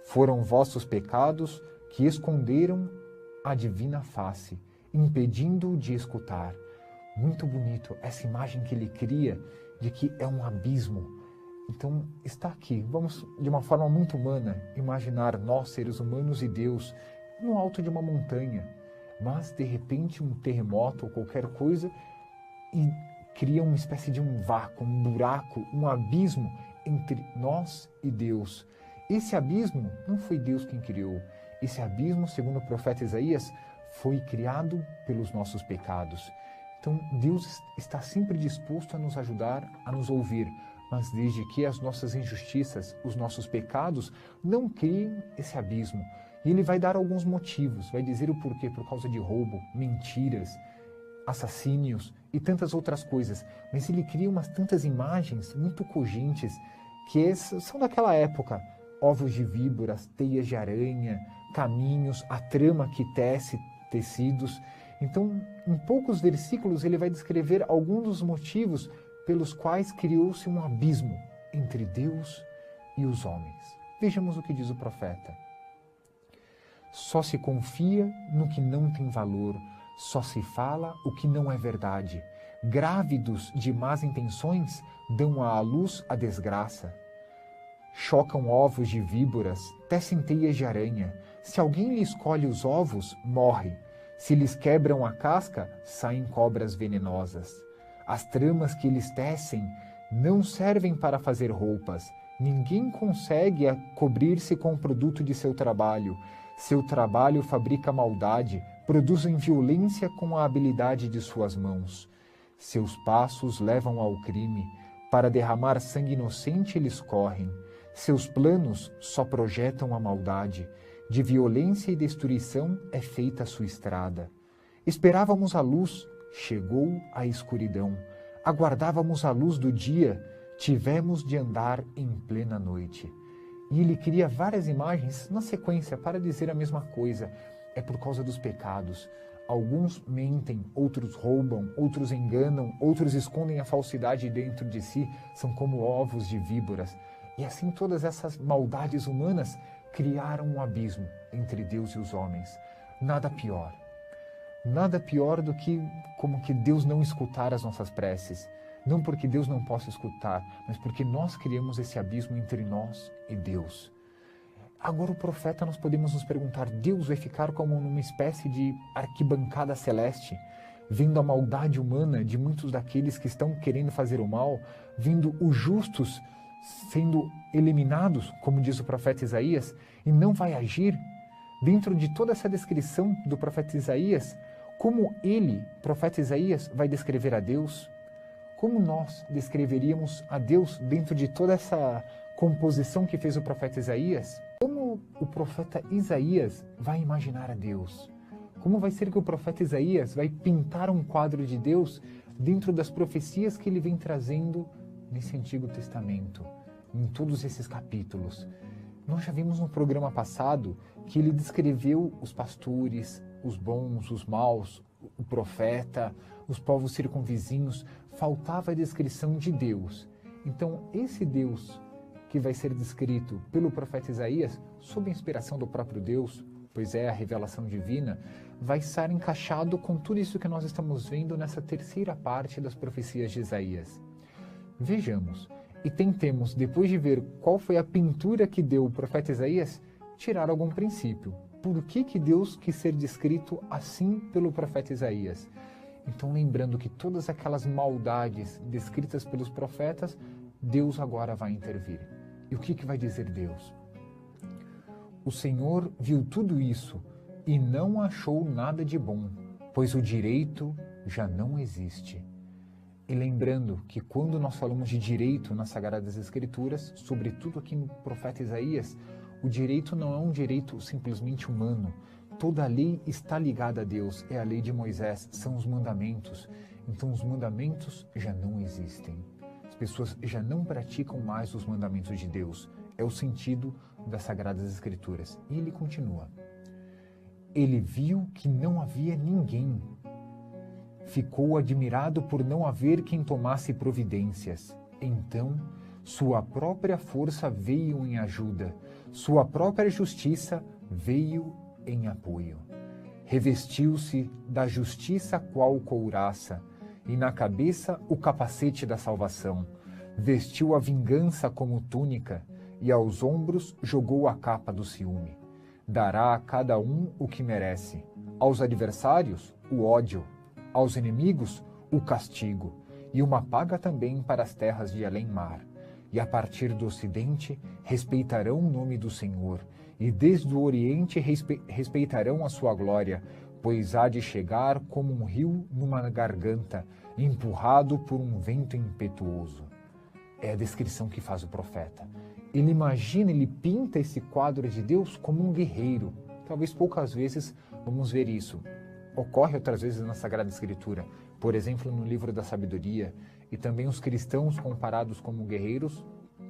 Foram vossos pecados que esconderam a divina face, impedindo-o de escutar. Muito bonito essa imagem que ele cria de que é um abismo. Então, está aqui. Vamos, de uma forma muito humana, imaginar nós, seres humanos e Deus, no alto de uma montanha. Mas, de repente, um terremoto ou qualquer coisa, e cria uma espécie de um vácuo, um buraco, um abismo entre nós e Deus. Esse abismo não foi Deus quem criou. Esse abismo, segundo o profeta Isaías, foi criado pelos nossos pecados. Então, Deus está sempre disposto a nos ajudar, a nos ouvir, mas desde que as nossas injustiças, os nossos pecados, não criem esse abismo. E Ele vai dar alguns motivos, vai dizer o porquê, por causa de roubo, mentiras, assassínios e tantas outras coisas. Mas Ele cria umas tantas imagens muito cogentes, que são daquela época. Ovos de víboras, teias de aranha, caminhos, a trama que tece tecidos. Então, em poucos versículos, ele vai descrever alguns dos motivos pelos quais criou-se um abismo entre Deus e os homens. Vejamos o que diz o profeta. Só se confia no que não tem valor, só se fala o que não é verdade. Grávidos de más intenções dão à luz a desgraça. Chocam ovos de víboras, tecem teias de aranha. Se alguém lhe escolhe os ovos, morre. Se lhes quebram a casca, saem cobras venenosas. As tramas que eles tecem não servem para fazer roupas. Ninguém consegue cobrir-se com o produto de seu trabalho. Seu trabalho fabrica maldade, produzem violência com a habilidade de suas mãos. Seus passos levam ao crime. Para derramar sangue inocente eles correm. Seus planos só projetam a maldade. De violência e destruição é feita a sua estrada. Esperávamos a luz, chegou a escuridão. Aguardávamos a luz do dia, tivemos de andar em plena noite. E ele cria várias imagens na sequência para dizer a mesma coisa. É por causa dos pecados. Alguns mentem, outros roubam, outros enganam, outros escondem a falsidade dentro de si, são como ovos de víboras. E assim todas essas maldades humanas criaram um abismo entre Deus e os homens. Nada pior. Nada pior do que como que Deus não escutar as nossas preces. Não porque Deus não possa escutar, mas porque nós criamos esse abismo entre nós e Deus. Agora o profeta, nós podemos nos perguntar, Deus vai ficar como numa espécie de arquibancada celeste, vendo a maldade humana de muitos daqueles que estão querendo fazer o mal, vendo os justos sendo eliminados, como diz o profeta Isaías, e não vai agir? Dentro de toda essa descrição do profeta Isaías, como ele, profeta Isaías, vai descrever a Deus? Como nós descreveríamos a Deus dentro de toda essa composição que fez o profeta Isaías? Como o profeta Isaías vai imaginar a Deus? Como vai ser que o profeta Isaías vai pintar um quadro de Deus dentro das profecias que ele vem trazendo nesse Antigo Testamento, em todos esses capítulos? Nós já vimos no programa passado que ele descreveu os pastores, os bons, os maus, o profeta, os povos circunvizinhos. Faltava a descrição de Deus. Então, esse Deus que vai ser descrito pelo profeta Isaías, sob a inspiração do próprio Deus, pois é a revelação divina, vai estar encaixado com tudo isso que nós estamos vendo nessa terceira parte das profecias de Isaías. Vejamos e tentemos, depois de ver qual foi a pintura que deu o profeta Isaías, tirar algum princípio. Por que Deus quis ser descrito assim pelo profeta Isaías? Então, lembrando que todas aquelas maldades descritas pelos profetas, Deus agora vai intervir. E o que vai dizer Deus? O Senhor viu tudo isso e não achou nada de bom, pois o direito já não existe. E lembrando que quando nós falamos de direito nas Sagradas Escrituras, sobretudo aqui no profeta Isaías, o direito não é um direito simplesmente humano. Toda a lei está ligada a Deus, é a lei de Moisés, são os mandamentos. Então os mandamentos já não existem. As pessoas já não praticam mais os mandamentos de Deus. É o sentido das Sagradas Escrituras. E ele continua. Ele viu que não havia ninguém. Ficou admirado por não haver quem tomasse providências. Então, sua própria força veio em ajuda, sua própria justiça veio em apoio. Revestiu-se da justiça qual couraça, e na cabeça o capacete da salvação. Vestiu a vingança como túnica, e aos ombros jogou a capa do ciúme. Dará a cada um o que merece, aos adversários o ódio, aos inimigos o castigo, e uma paga também para as terras de além-mar. E a partir do ocidente respeitarão o nome do Senhor, e desde o oriente respeitarão a sua glória, pois há de chegar como um rio numa garganta, empurrado por um vento impetuoso. É a descrição que faz o profeta. Ele imagina, ele pinta esse quadro de Deus como um guerreiro. Talvez poucas vezes vamos ver isso. Ocorre outras vezes na Sagrada Escritura, por exemplo, no livro da Sabedoria, e também os cristãos comparados como guerreiros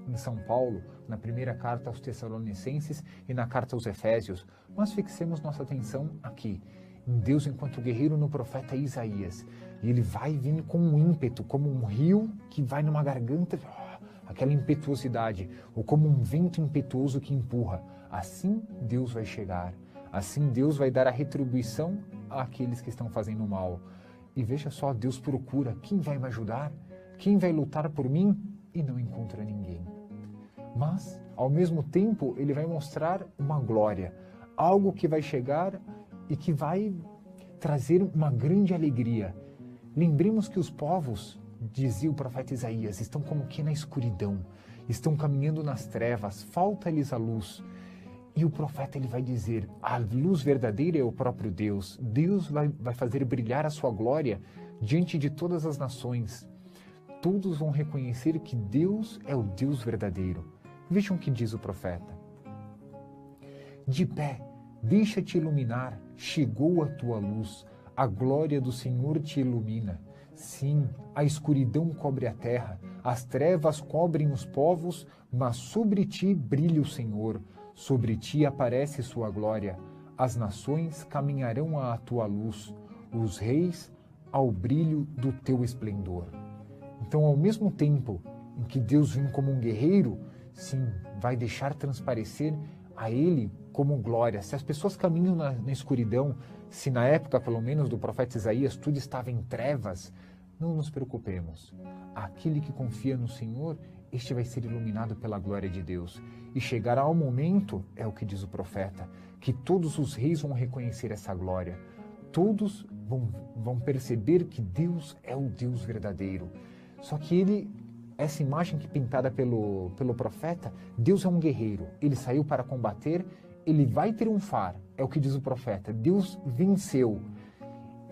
em São Paulo, na primeira carta aos Tessalonicenses e na carta aos Efésios. Mas fixemos nossa atenção aqui, em Deus enquanto guerreiro no profeta Isaías. E ele vai vindo com um ímpeto, como um rio que vai numa garganta, aquela impetuosidade, ou como um vento impetuoso que empurra. Assim Deus vai chegar. Assim Deus vai dar a retribuição àqueles que estão fazendo mal. E veja só, Deus procura quem vai me ajudar, quem vai lutar por mim, e não encontra ninguém. Mas, ao mesmo tempo, ele vai mostrar uma glória, algo que vai chegar e que vai trazer uma grande alegria. Lembremos que os povos, dizia o profeta Isaías, estão como que na escuridão, estão caminhando nas trevas, falta-lhes a luz. E o profeta ele vai dizer, a luz verdadeira é o próprio Deus. Deus vai fazer brilhar a sua glória diante de todas as nações. Todos vão reconhecer que Deus é o Deus verdadeiro. Vejam o que diz o profeta. De pé, deixa-te iluminar, chegou a tua luz, a glória do Senhor te ilumina. Sim, a escuridão cobre a terra, as trevas cobrem os povos, mas sobre ti brilha o Senhor, sobre ti aparece sua glória. As nações caminharão à tua luz, os reis ao brilho do teu esplendor. Então, ao mesmo tempo em que Deus vem como um guerreiro, sim, vai deixar transparecer a Ele como glória. Se as pessoas caminham na escuridão, se na época, pelo menos, do profeta Isaías, tudo estava em trevas, não nos preocupemos. Aquele que confia no Senhor, este vai ser iluminado pela glória de Deus. E chegará o momento, é o que diz o profeta, que todos os reis vão reconhecer essa glória. Todos vão perceber que Deus é o Deus verdadeiro. Só que essa imagem que é pintada pelo profeta, Deus é um guerreiro. Ele saiu para combater, ele vai triunfar. É o que diz o profeta. Deus venceu.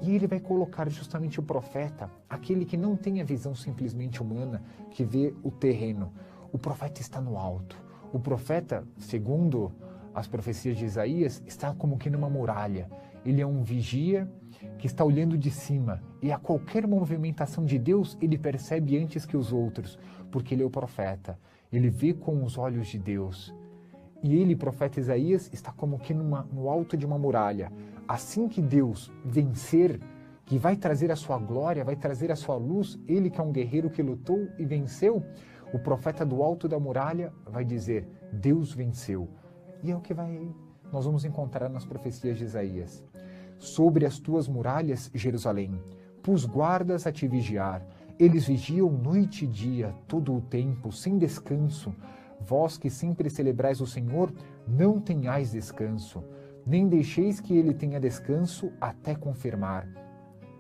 E ele vai colocar justamente o profeta, aquele que não tem a visão simplesmente humana, que vê o terreno. O profeta está no alto. O profeta, segundo as profecias de Isaías, está como que numa muralha. Ele é um vigia que está olhando de cima, e a qualquer movimentação de Deus, ele percebe antes que os outros, porque ele é o profeta. Ele vê com os olhos de Deus. E ele, profeta Isaías, está como que no alto de uma muralha. Assim que Deus vencer, que vai trazer a sua glória, vai trazer a sua luz, ele que é um guerreiro que lutou e venceu, o profeta do alto da muralha vai dizer, Deus venceu. E é o que nós vamos encontrar nas profecias de Isaías. Sobre as tuas muralhas, Jerusalém, pus guardas a te vigiar. Eles vigiam noite e dia, todo o tempo, sem descanso. Vós que sempre celebrais o Senhor, não tenhais descanso, nem deixeis que ele tenha descanso até confirmar,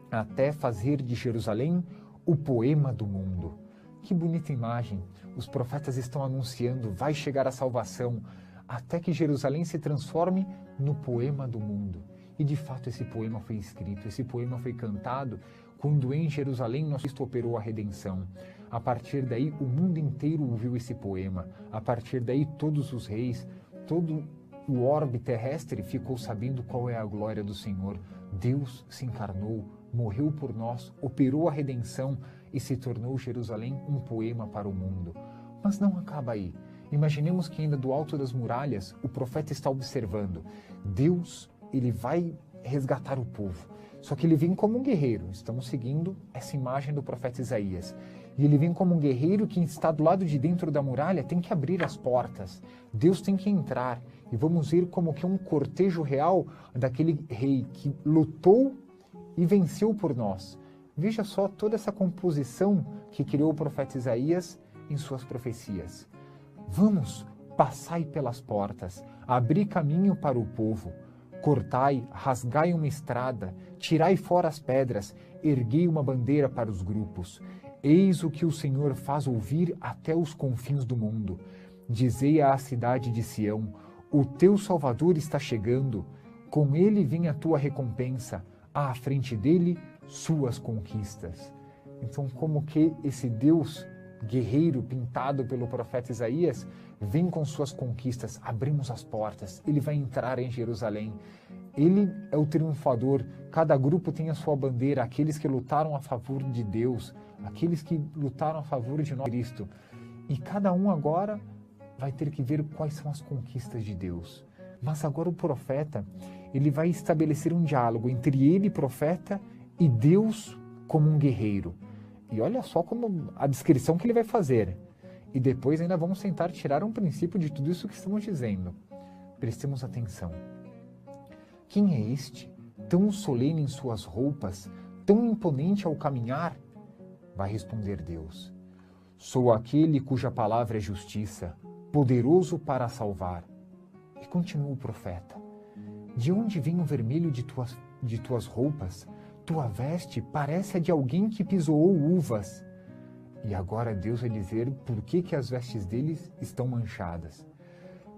até fazer de Jerusalém o poema do mundo. Que bonita imagem! Os profetas estão anunciando, vai chegar a salvação, até que Jerusalém se transforme no poema do mundo. E de fato esse poema foi escrito, esse poema foi cantado quando em Jerusalém nosso Cristo operou a redenção. A partir daí o mundo inteiro ouviu esse poema. A partir daí todos os reis, todo o orbe terrestre ficou sabendo qual é a glória do Senhor. Deus se encarnou, morreu por nós, operou a redenção e se tornou Jerusalém um poema para o mundo. Mas não acaba aí. Imaginemos que ainda do alto das muralhas o profeta está observando. Deus, ele vai resgatar o povo. Só que ele vem como um guerreiro. Estamos seguindo essa imagem do profeta Isaías. E ele vem como um guerreiro que está do lado de dentro da muralha, tem que abrir as portas. Deus tem que entrar. E vamos ver como que é um cortejo real daquele rei que lutou e venceu por nós. Veja só toda essa composição que criou o profeta Isaías em suas profecias. Vamos, passai pelas portas, abri caminho para o povo. Cortai, rasgai uma estrada, tirai fora as pedras, erguei uma bandeira para os grupos. Eis o que o Senhor faz ouvir até os confins do mundo. Dizei à cidade de Sião, o teu Salvador está chegando, com ele vem a tua recompensa, à frente dele, suas conquistas. Então, como que esse Deus guerreiro pintado pelo profeta Isaías vem com suas conquistas, abrimos as portas, ele vai entrar em Jerusalém. Ele é o triunfador, cada grupo tem a sua bandeira, aqueles que lutaram a favor de Deus, aqueles que lutaram a favor de nós, Cristo. E cada um agora vai ter que ver quais são as conquistas de Deus. Mas agora o profeta, ele vai estabelecer um diálogo entre ele, profeta, e Deus como um guerreiro. E olha só como a descrição que ele vai fazer. E depois ainda vamos tentar tirar um princípio de tudo isso que estamos dizendo. Prestemos atenção. Quem é este, tão solene em suas roupas, tão imponente ao caminhar? Vai responder Deus. Sou aquele cuja palavra é justiça, poderoso para salvar. E continua o profeta. De onde vem o vermelho de tuas roupas? Tua veste parece a de alguém que pisoou uvas. E agora Deus vai dizer por que as vestes deles estão manchadas.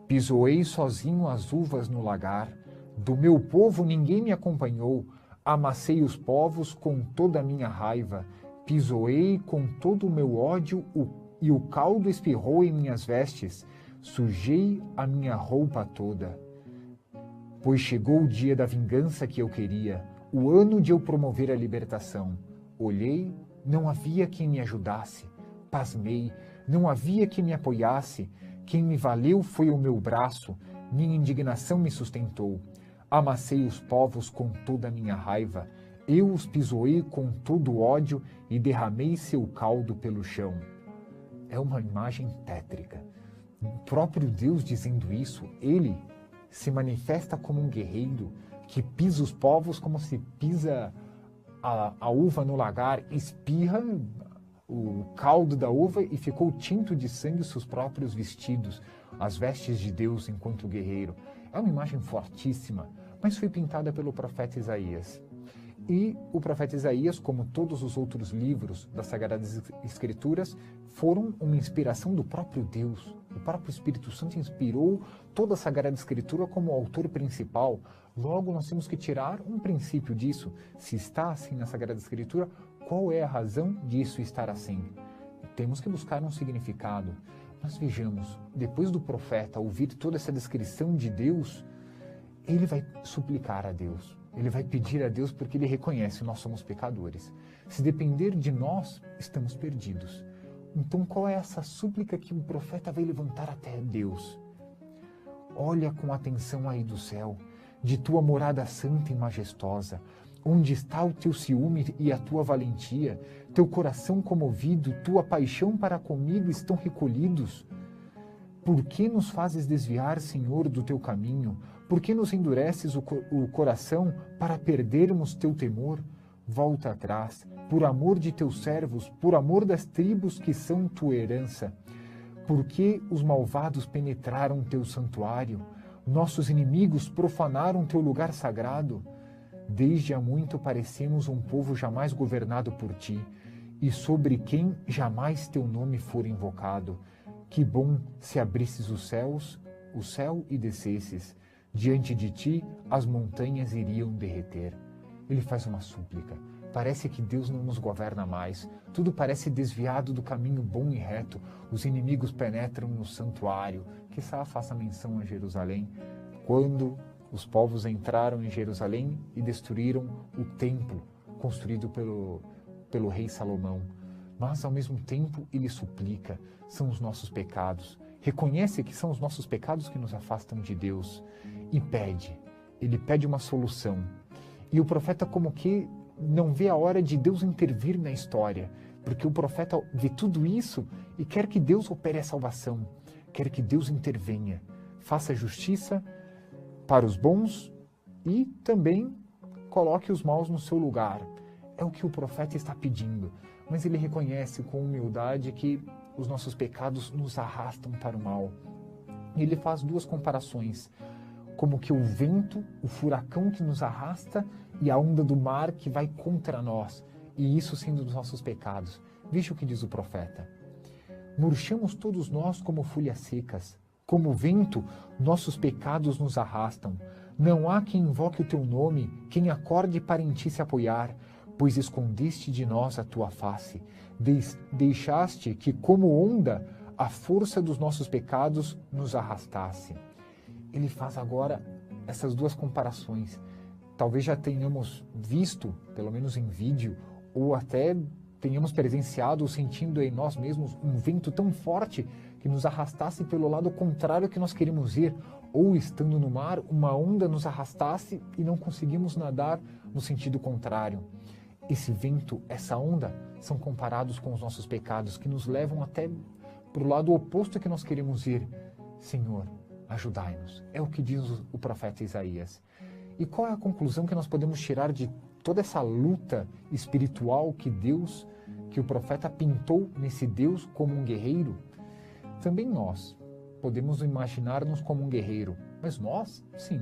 Pisoei sozinho as uvas no lagar, do meu povo ninguém me acompanhou, amassei os povos com toda a minha raiva, pisoei com todo o meu ódio e o caldo espirrou em minhas vestes, sujei a minha roupa toda. Pois chegou o dia da vingança que eu queria, o ano de eu promover a libertação. Olhei, não havia quem me ajudasse. Pasmei, não havia quem me apoiasse. Quem me valeu foi o meu braço, minha indignação me sustentou. Amassei os povos com toda a minha raiva. Eu os pisoei com todo o ódio e derramei seu caldo pelo chão. É uma imagem tétrica. O próprio Deus dizendo isso, ele se manifesta como um guerreiro que pisa os povos como se pisa a uva no lagar, espirra o caldo da uva e ficou tinto de sangue os seus próprios vestidos, as vestes de Deus enquanto guerreiro. É uma imagem fortíssima, mas foi pintada pelo profeta Isaías. E o profeta Isaías, como todos os outros livros das Sagradas Escrituras, foram uma inspiração do próprio Deus. O próprio Espírito Santo inspirou toda a Sagrada Escritura como autor principal. Logo, nós temos que tirar um princípio disso. Se está assim na Sagrada Escritura, qual é a razão disso estar assim? Temos que buscar um significado. Mas vejamos, depois do profeta ouvir toda essa descrição de Deus, ele vai suplicar a Deus. Ele vai pedir a Deus porque ele reconhece que nós somos pecadores. Se depender de nós, estamos perdidos. Então, qual é essa súplica que o profeta vai levantar até Deus? Olha com atenção aí do céu, de tua morada santa e majestosa, onde está o teu ciúme e a tua valentia, teu coração comovido, tua paixão para comigo estão recolhidos? Por que nos fazes desviar, Senhor, do teu caminho? Por que nos endureces o coração para perdermos teu temor? Volta atrás, por amor de teus servos, por amor das tribos que são tua herança. Por que os malvados penetraram teu santuário? Nossos inimigos profanaram teu lugar sagrado. Desde há muito parecemos um povo jamais governado por ti, e sobre quem jamais teu nome for invocado. Que bom se abrisses o céu e descesses. Diante de ti, as montanhas iriam derreter. Ele faz uma súplica. Parece que Deus não nos governa mais. Tudo parece desviado do caminho bom e reto. Os inimigos penetram no santuário. Quizá faça menção a Jerusalém. Quando os povos entraram em Jerusalém e destruíram o templo construído pelo rei Salomão. Mas, ao mesmo tempo, ele suplica. São os nossos pecados. Reconhece que são os nossos pecados que nos afastam de Deus. E pede. Ele pede uma solução. E o profeta como que não vê a hora de Deus intervir na história. Porque o profeta vê tudo isso e quer que Deus opere a salvação. Quer que Deus intervenha. Faça justiça para os bons e também coloque os maus no seu lugar. É o que o profeta está pedindo. Mas ele reconhece com humildade que os nossos pecados nos arrastam para o mal. E ele faz duas comparações. Como que o vento, o furacão que nos arrasta e a onda do mar que vai contra nós, e isso sendo dos nossos pecados. Veja o que diz o profeta. Murchamos todos nós como folhas secas, como vento, nossos pecados nos arrastam. Não há quem invoque o teu nome, quem acorde para em ti se apoiar, pois escondeste de nós a tua face. Deixaste que, como onda, a força dos nossos pecados nos arrastasse. Ele faz agora essas duas comparações. Talvez já tenhamos visto, pelo menos em vídeo, ou até tenhamos presenciado, sentindo em nós mesmos um vento tão forte que nos arrastasse pelo lado contrário que nós queríamos ir, ou estando no mar, uma onda nos arrastasse e não conseguimos nadar no sentido contrário. Esse vento, essa onda, são comparados com os nossos pecados, que nos levam até para o lado oposto que nós queremos ir. Senhor, ajudai-nos. É o que diz o profeta Isaías. E qual é a conclusão que nós podemos tirar de toda essa luta espiritual que o profeta pintou nesse Deus como um guerreiro? Também nós podemos imaginar-nos como um guerreiro, mas nós, sim.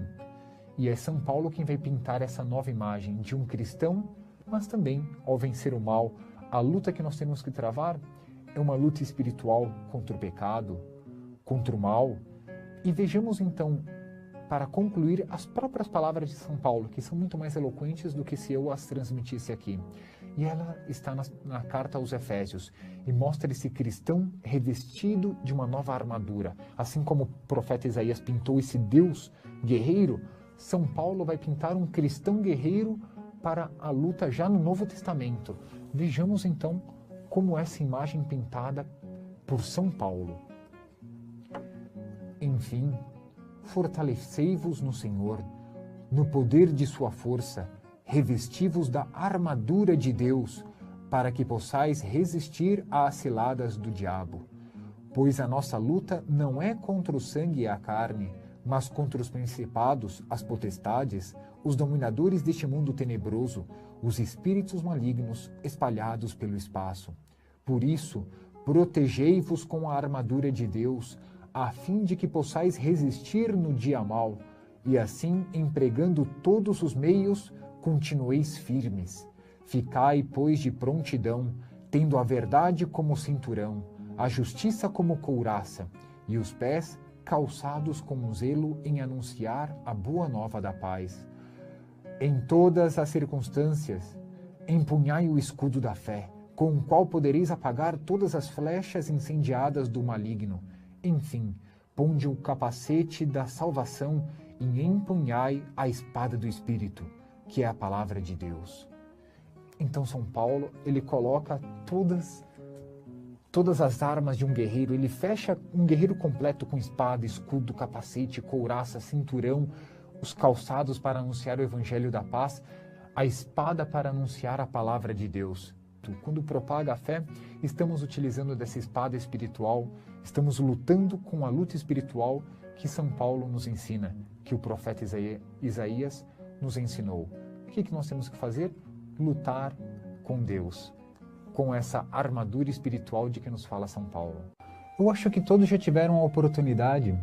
E é São Paulo quem vai pintar essa nova imagem de um cristão, mas também, ao vencer o mal, a luta que nós temos que travar é uma luta espiritual contra o pecado, contra o mal. E vejamos então, para concluir, as próprias palavras de São Paulo, que são muito mais eloquentes do que se eu as transmitisse aqui. E ela está na carta aos Efésios e mostra esse cristão revestido de uma nova armadura. Assim como o profeta Isaías pintou esse Deus guerreiro, São Paulo vai pintar um cristão guerreiro para a luta já no Novo Testamento. Vejamos então como essa imagem pintada por São Paulo. Enfim, fortalecei-vos no Senhor, no poder de sua força, revesti-vos da armadura de Deus, para que possais resistir às ciladas do diabo. Pois a nossa luta não é contra o sangue e a carne, mas contra os principados, as potestades, os dominadores deste mundo tenebroso, os espíritos malignos espalhados pelo espaço. Por isso, protegei-vos com a armadura de Deus, a fim de que possais resistir no dia mau, e assim, empregando todos os meios, continueis firmes. Ficai, pois, de prontidão, tendo a verdade como cinturão, a justiça como couraça, e os pés calçados com zelo em anunciar a boa nova da paz. Em todas as circunstâncias, empunhai o escudo da fé, com o qual podereis apagar todas as flechas incendiadas do maligno. Enfim, ponde o capacete da salvação e empunhai a espada do Espírito, que é a palavra de Deus. Então São Paulo, ele coloca todas as armas de um guerreiro, ele fecha um guerreiro completo com espada, escudo, capacete, couraça, cinturão, os calçados para anunciar o evangelho da paz, a espada para anunciar a palavra de Deus. Quando propaga a fé, estamos utilizando dessa espada espiritual, estamos lutando com a luta espiritual que São Paulo nos ensina, que o profeta Isaías nos ensinou. O que nós temos que fazer? Lutar com Deus, com essa armadura espiritual de que nos fala São Paulo. Eu acho que todos já tiveram a oportunidade,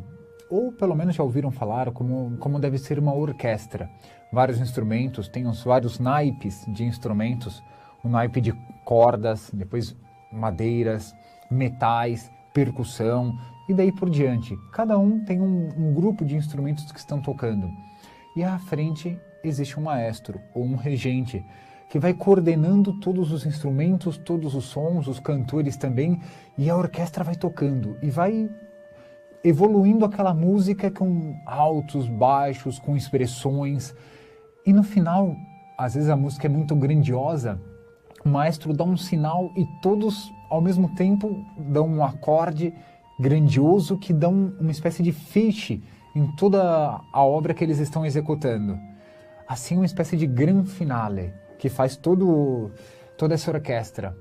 ou pelo menos já ouviram falar, como deve ser uma orquestra. Vários instrumentos, tem uns vários naipes de instrumentos, um naipe de cordas, depois madeiras, metais, percussão e daí por diante. Cada um tem um grupo de instrumentos que estão tocando. E à frente existe um maestro ou um regente que vai coordenando todos os instrumentos, todos os sons, os cantores também, e a orquestra vai tocando e vai evoluindo aquela música com altos, baixos, com expressões. E no final, às vezes a música é muito grandiosa, o maestro dá um sinal e todos, ao mesmo tempo, dão um acorde grandioso que dão uma espécie de feixe em toda a obra que eles estão executando. Assim, uma espécie de gran finale, que faz toda essa orquestra.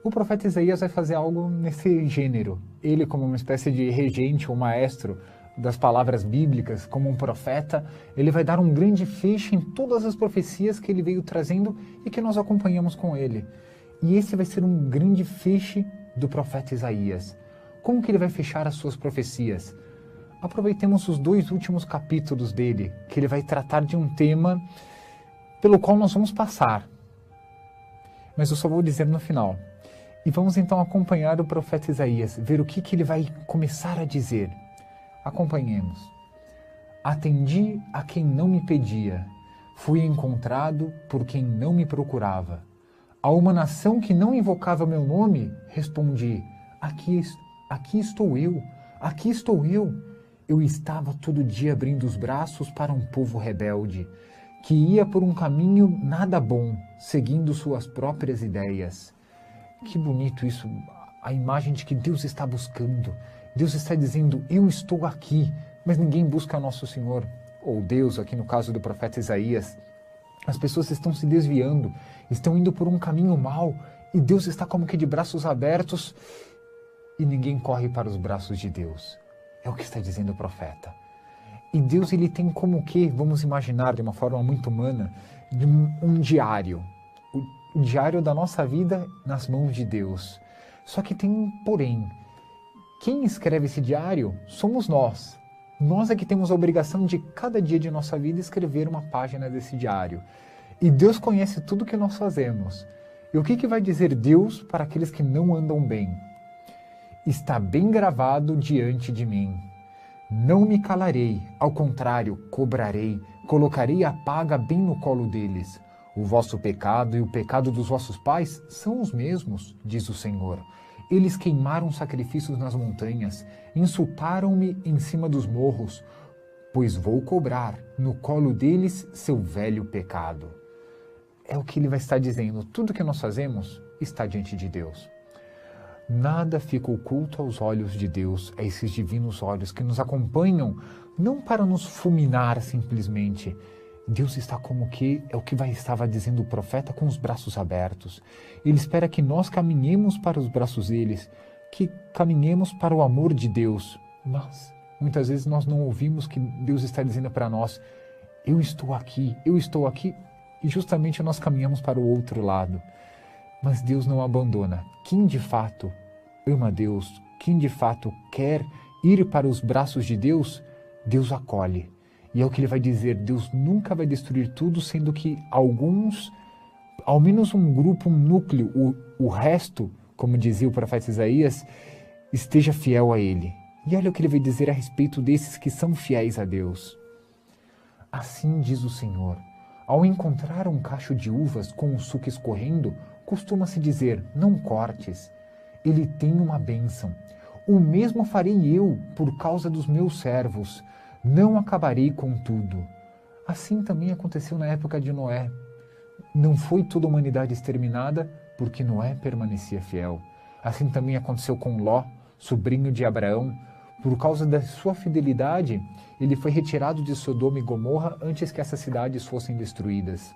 O profeta Isaías vai fazer algo nesse gênero. Ele, como uma espécie de regente ou maestro das palavras bíblicas, como um profeta, ele vai dar um grande fecho em todas as profecias que ele veio trazendo e que nós acompanhamos com ele. E esse vai ser um grande fecho do profeta Isaías. Como que ele vai fechar as suas profecias? Aproveitemos os 2 últimos capítulos dele, que ele vai tratar de um tema pelo qual nós vamos passar. Mas eu só vou dizer no final. E vamos então acompanhar o profeta Isaías, ver o que ele vai começar a dizer. Acompanhemos. Atendi a quem não me pedia, fui encontrado por quem não me procurava. A uma nação que não invocava meu nome, respondi, aqui estou eu, aqui estou eu. Eu estava todo dia abrindo os braços para um povo rebelde, que ia por um caminho nada bom, seguindo suas próprias ideias. Que bonito isso, a imagem de que Deus está buscando. Deus está dizendo, eu estou aqui, mas ninguém busca nosso Senhor, ou Deus, aqui no caso do profeta Isaías. As pessoas estão se desviando, estão indo por um caminho mau, e Deus está como que de braços abertos, e ninguém corre para os braços de Deus. É o que está dizendo o profeta. E Deus, ele tem como que, vamos imaginar de uma forma muito humana, um diário. O diário da nossa vida nas mãos de Deus. Só que tem um porém. Quem escreve esse diário somos nós. Nós é que temos a obrigação de, cada dia de nossa vida, escrever uma página desse diário. E Deus conhece tudo que nós fazemos. E o que vai dizer Deus para aqueles que não andam bem? Está bem gravado diante de mim. Não me calarei, ao contrário, cobrarei, colocarei a paga bem no colo deles. O vosso pecado e o pecado dos vossos pais são os mesmos, diz o Senhor. Eles queimaram sacrifícios nas montanhas, insultaram-me em cima dos morros, pois vou cobrar no colo deles seu velho pecado. É o que ele vai estar dizendo, tudo que nós fazemos está diante de Deus. Nada fica oculto aos olhos de Deus, a esses divinos olhos que nos acompanham, não para nos fulminar simplesmente. Deus está como que, é o que estava dizendo o profeta, com os braços abertos. Ele espera que nós caminhemos para os braços deles, que caminhemos para o amor de Deus. Mas, muitas vezes nós não ouvimos que Deus está dizendo para nós, eu estou aqui, e justamente nós caminhamos para o outro lado. Mas Deus não abandona. Quem de fato ama Deus, quem de fato quer ir para os braços de Deus, Deus acolhe. E é o que ele vai dizer, Deus nunca vai destruir tudo, sendo que alguns, ao menos um grupo, um núcleo, o resto, como dizia o profeta Isaías, esteja fiel a ele. E olha o que ele vai dizer a respeito desses que são fiéis a Deus. Assim diz o Senhor, ao encontrar um cacho de uvas com o suco escorrendo, costuma-se dizer, não cortes, ele tem uma bênção. O mesmo farei eu por causa dos meus servos, não acabarei com tudo. Assim também aconteceu na época de Noé. Não foi toda a humanidade exterminada, porque Noé permanecia fiel. Assim também aconteceu com Ló, sobrinho de Abraão. Por causa da sua fidelidade, ele foi retirado de Sodoma e Gomorra antes que essas cidades fossem destruídas.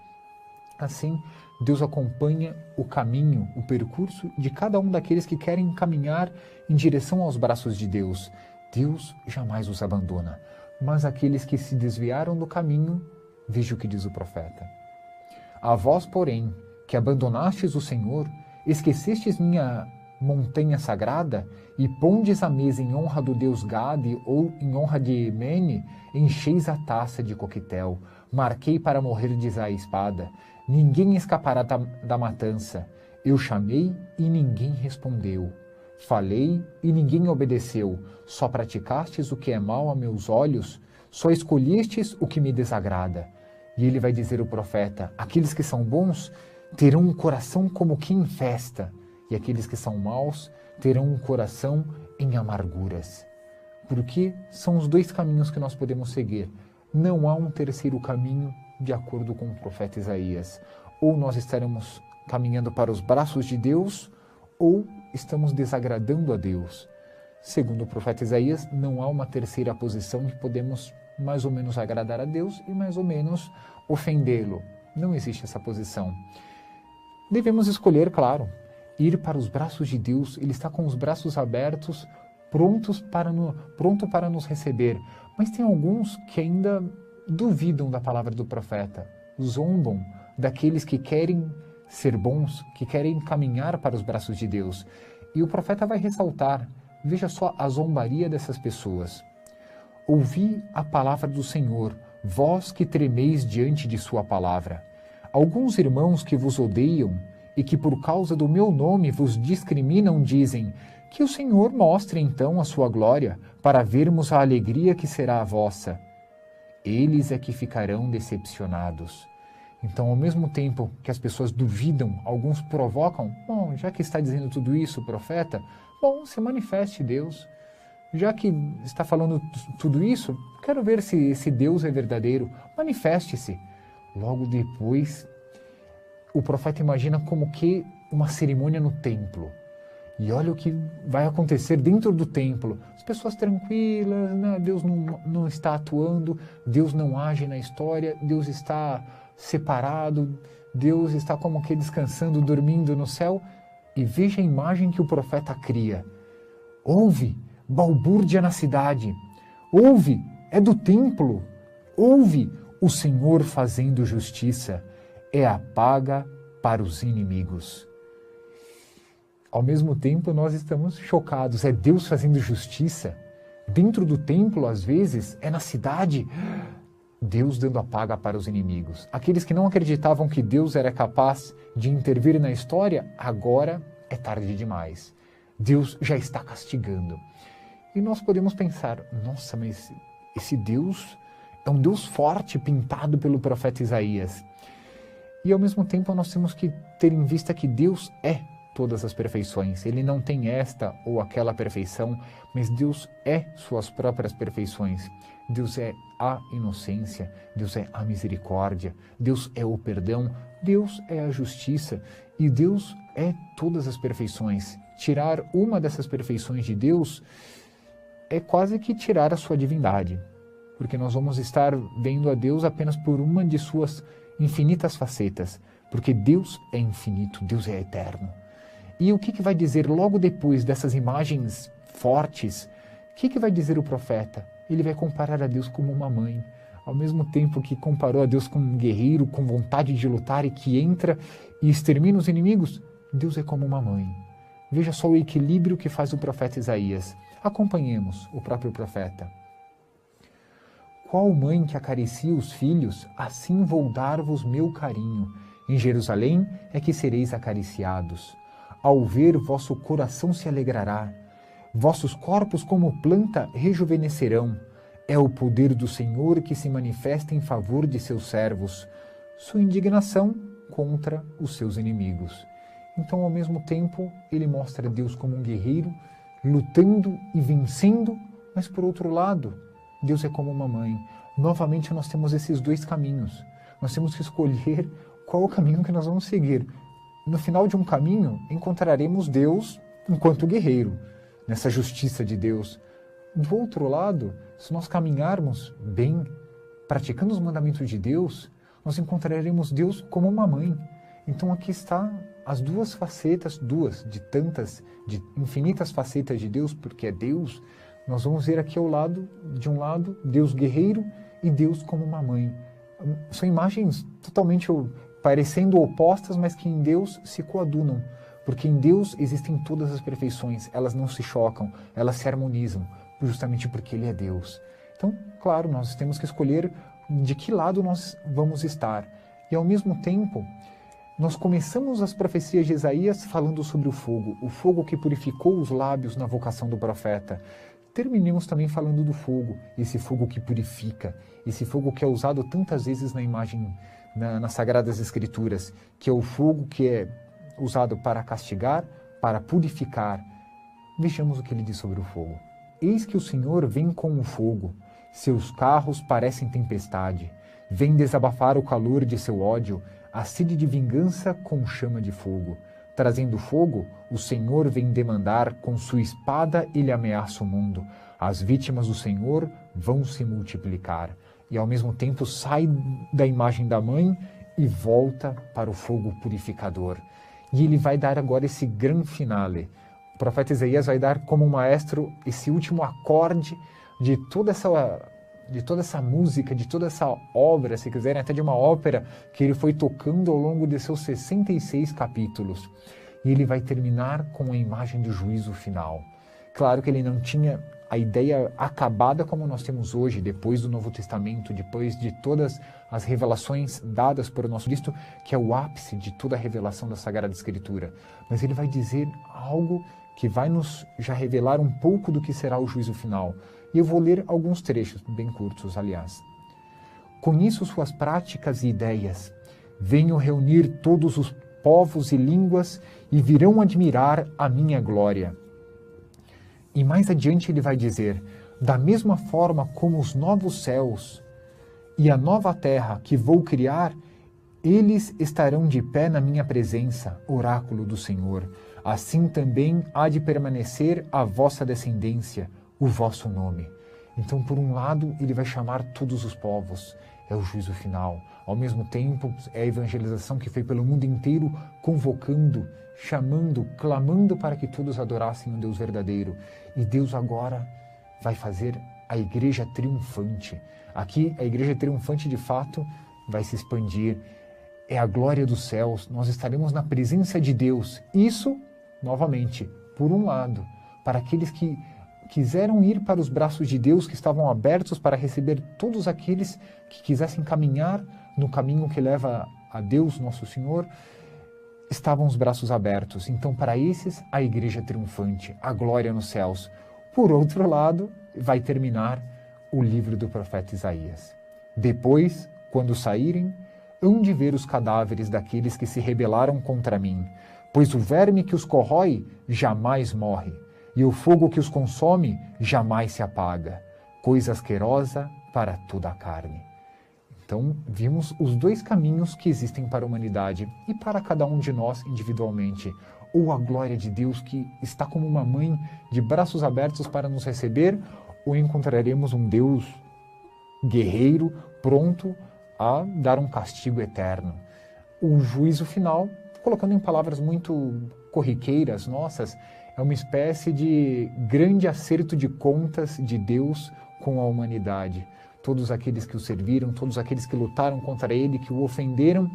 Assim, Deus acompanha o caminho, o percurso de cada um daqueles que querem caminhar em direção aos braços de Deus. Deus jamais os abandona. Mas aqueles que se desviaram do caminho, veja o que diz o profeta. A vós, porém, que abandonastes o Senhor, esquecestes minha montanha sagrada, e pondes a mesa em honra do deus Gade ou em honra de Mene, encheis a taça de coquetel, marquei para morrerdes à espada, ninguém escapará da matança. Eu chamei e ninguém respondeu. Falei e ninguém obedeceu, só praticastes o que é mal a meus olhos, só escolhestes o que me desagrada. E ele vai dizer o profeta, aqueles que são bons terão um coração como que em festa, e aqueles que são maus terão um coração em amarguras. Porque são os dois caminhos que nós podemos seguir. Não há um terceiro caminho, de acordo com o profeta Isaías. Ou nós estaremos caminhando para os braços de Deus, ou estamos desagradando a Deus. Segundo o profeta Isaías, não há uma terceira posição que podemos mais ou menos agradar a Deus e mais ou menos ofendê-lo. Não existe essa posição. Devemos escolher, claro, ir para os braços de Deus. Ele está com os braços abertos, pronto para nos receber. Mas tem alguns que ainda duvidam da palavra do profeta, zombam daqueles que querem ser bons, que querem caminhar para os braços de Deus. E o profeta vai ressaltar, veja só a zombaria dessas pessoas. Ouvi a palavra do Senhor, vós que tremeis diante de sua palavra. Alguns irmãos que vos odeiam e que por causa do meu nome vos discriminam dizem: que o Senhor mostre então a sua glória, para vermos a alegria que será a vossa. Eles é que ficarão decepcionados. Então, ao mesmo tempo que as pessoas duvidam, alguns provocam: bom, já que está dizendo tudo isso, o profeta, bom, se manifeste Deus. Já que está falando tudo isso, quero ver se esse Deus é verdadeiro. Manifeste-se. Logo depois, o profeta imagina como que uma cerimônia no templo. E olha o que vai acontecer dentro do templo. As pessoas tranquilas, né? Deus não está atuando, Deus não age na história, Deus está separado, Deus está como que descansando, dormindo no céu. E veja a imagem que o profeta cria. Ouve, balbúrdia na cidade. Ouve, é do templo. Ouve, o Senhor fazendo justiça. É a paga para os inimigos. Ao mesmo tempo, nós estamos chocados. É Deus fazendo justiça. Dentro do templo, às vezes, é na cidade. Deus dando a paga para os inimigos. Aqueles que não acreditavam que Deus era capaz de intervir na história, agora é tarde demais. Deus já está castigando. E nós podemos pensar: nossa, mas esse Deus é um Deus forte pintado pelo profeta Isaías. E ao mesmo tempo nós temos que ter em vista que Deus é todas as perfeições. Ele não tem esta ou aquela perfeição, mas Deus é suas próprias perfeições. Deus é a inocência, Deus é a misericórdia, Deus é o perdão, Deus é a justiça e Deus é todas as perfeições. Tirar uma dessas perfeições de Deus é quase que tirar a sua divindade, porque nós vamos estar vendo a Deus apenas por uma de suas infinitas facetas, porque Deus é infinito, Deus é eterno. E o que vai dizer logo depois dessas imagens fortes? O que vai dizer o profeta? Ele vai comparar a Deus como uma mãe. Ao mesmo tempo que comparou a Deus como um guerreiro, com vontade de lutar e que entra e extermina os inimigos, Deus é como uma mãe. Veja só o equilíbrio que faz o profeta Isaías. Acompanhemos o próprio profeta. Qual mãe que acaricia os filhos, assim vou dar-vos meu carinho. Em Jerusalém é que sereis acariciados. Ao ver, vosso coração se alegrará. Vossos corpos como planta rejuvenescerão. É o poder do Senhor que se manifesta em favor de seus servos. Sua indignação contra os seus inimigos. Então, ao mesmo tempo, ele mostra Deus como um guerreiro, lutando e vencendo, mas por outro lado, Deus é como uma mãe. Novamente nós temos esses dois caminhos. Nós temos que escolher qual o caminho que nós vamos seguir. No final de um caminho, encontraremos Deus enquanto guerreiro, nessa justiça de Deus. Do outro lado, se nós caminharmos bem, praticando os mandamentos de Deus, nós encontraremos Deus como uma mãe. Então aqui está as duas facetas, de infinitas facetas de Deus, porque é Deus. Nós vamos ver aqui ao lado, de um lado, Deus guerreiro e Deus como uma mãe. São imagens totalmente parecendo opostas, mas que em Deus se coadunam. Porque em Deus existem todas as perfeições, elas não se chocam, elas se harmonizam, justamente porque Ele é Deus. Então, claro, nós temos que escolher de que lado nós vamos estar. E ao mesmo tempo, nós começamos as profecias de Isaías falando sobre o fogo que purificou os lábios na vocação do profeta. Terminemos também falando do fogo, esse fogo que purifica, esse fogo que é usado tantas vezes na imagem, nas Sagradas Escrituras, que é o fogo que é usado para castigar, para purificar. Vejamos o que ele diz sobre o fogo. Eis que o Senhor vem com o fogo, seus carros parecem tempestade, vem desabafar o calor de seu ódio, a sede de vingança com chama de fogo. Trazendo fogo, o Senhor vem demandar, com sua espada ele ameaça o mundo. As vítimas do Senhor vão se multiplicar. E ao mesmo tempo sai da imagem da mãe e volta para o fogo purificador. E ele vai dar agora esse grande finale. O profeta Isaías vai dar como maestro esse último acorde de toda essa música, de toda essa obra, se quiserem, até de uma ópera que ele foi tocando ao longo de seus 66 capítulos. E ele vai terminar com a imagem do juízo final. Claro que ele não tinha a ideia acabada como nós temos hoje, depois do Novo Testamento, depois de todas as revelações dadas por nosso Cristo, que é o ápice de toda a revelação da Sagrada Escritura. Mas ele vai dizer algo que vai nos já revelar um pouco do que será o juízo final. E eu vou ler alguns trechos, bem curtos, aliás. Conheço suas práticas e ideias. Venho reunir todos os povos e línguas e virão admirar a minha glória. E mais adiante ele vai dizer, da mesma forma como os novos céus e a nova terra que vou criar, eles estarão de pé na minha presença, oráculo do Senhor. Assim também há de permanecer a vossa descendência, o vosso nome. Então, por um lado, ele vai chamar todos os povos, é o juízo final. Ao mesmo tempo, é a evangelização que foi pelo mundo inteiro, convocando, chamando, clamando para que todos adorassem o Deus verdadeiro. E Deus agora vai fazer a igreja triunfante. Aqui, a igreja triunfante, de fato, vai se expandir. É a glória dos céus. Nós estaremos na presença de Deus. Isso, novamente, por um lado, para aqueles que quiseram ir para os braços de Deus, que estavam abertos para receber todos aqueles que quisessem caminhar no caminho que leva a Deus, nosso Senhor, estavam os braços abertos. Então, para esses, a igreja triunfante, a glória nos céus. Por outro lado, vai terminar o livro do profeta Isaías. Depois, quando saírem, hão de ver os cadáveres daqueles que se rebelaram contra mim, pois o verme que os corrói jamais morre, e o fogo que os consome jamais se apaga, coisa asquerosa para toda a carne. Então, vimos os dois caminhos que existem para a humanidade e para cada um de nós individualmente. Ou a glória de Deus que está como uma mãe de braços abertos para nos receber, ou encontraremos um Deus guerreiro pronto a dar um castigo eterno. O juízo final, colocando em palavras muito corriqueiras nossas, é uma espécie de grande acerto de contas de Deus com a humanidade. Todos aqueles que o serviram, todos aqueles que lutaram contra ele, que o ofenderam,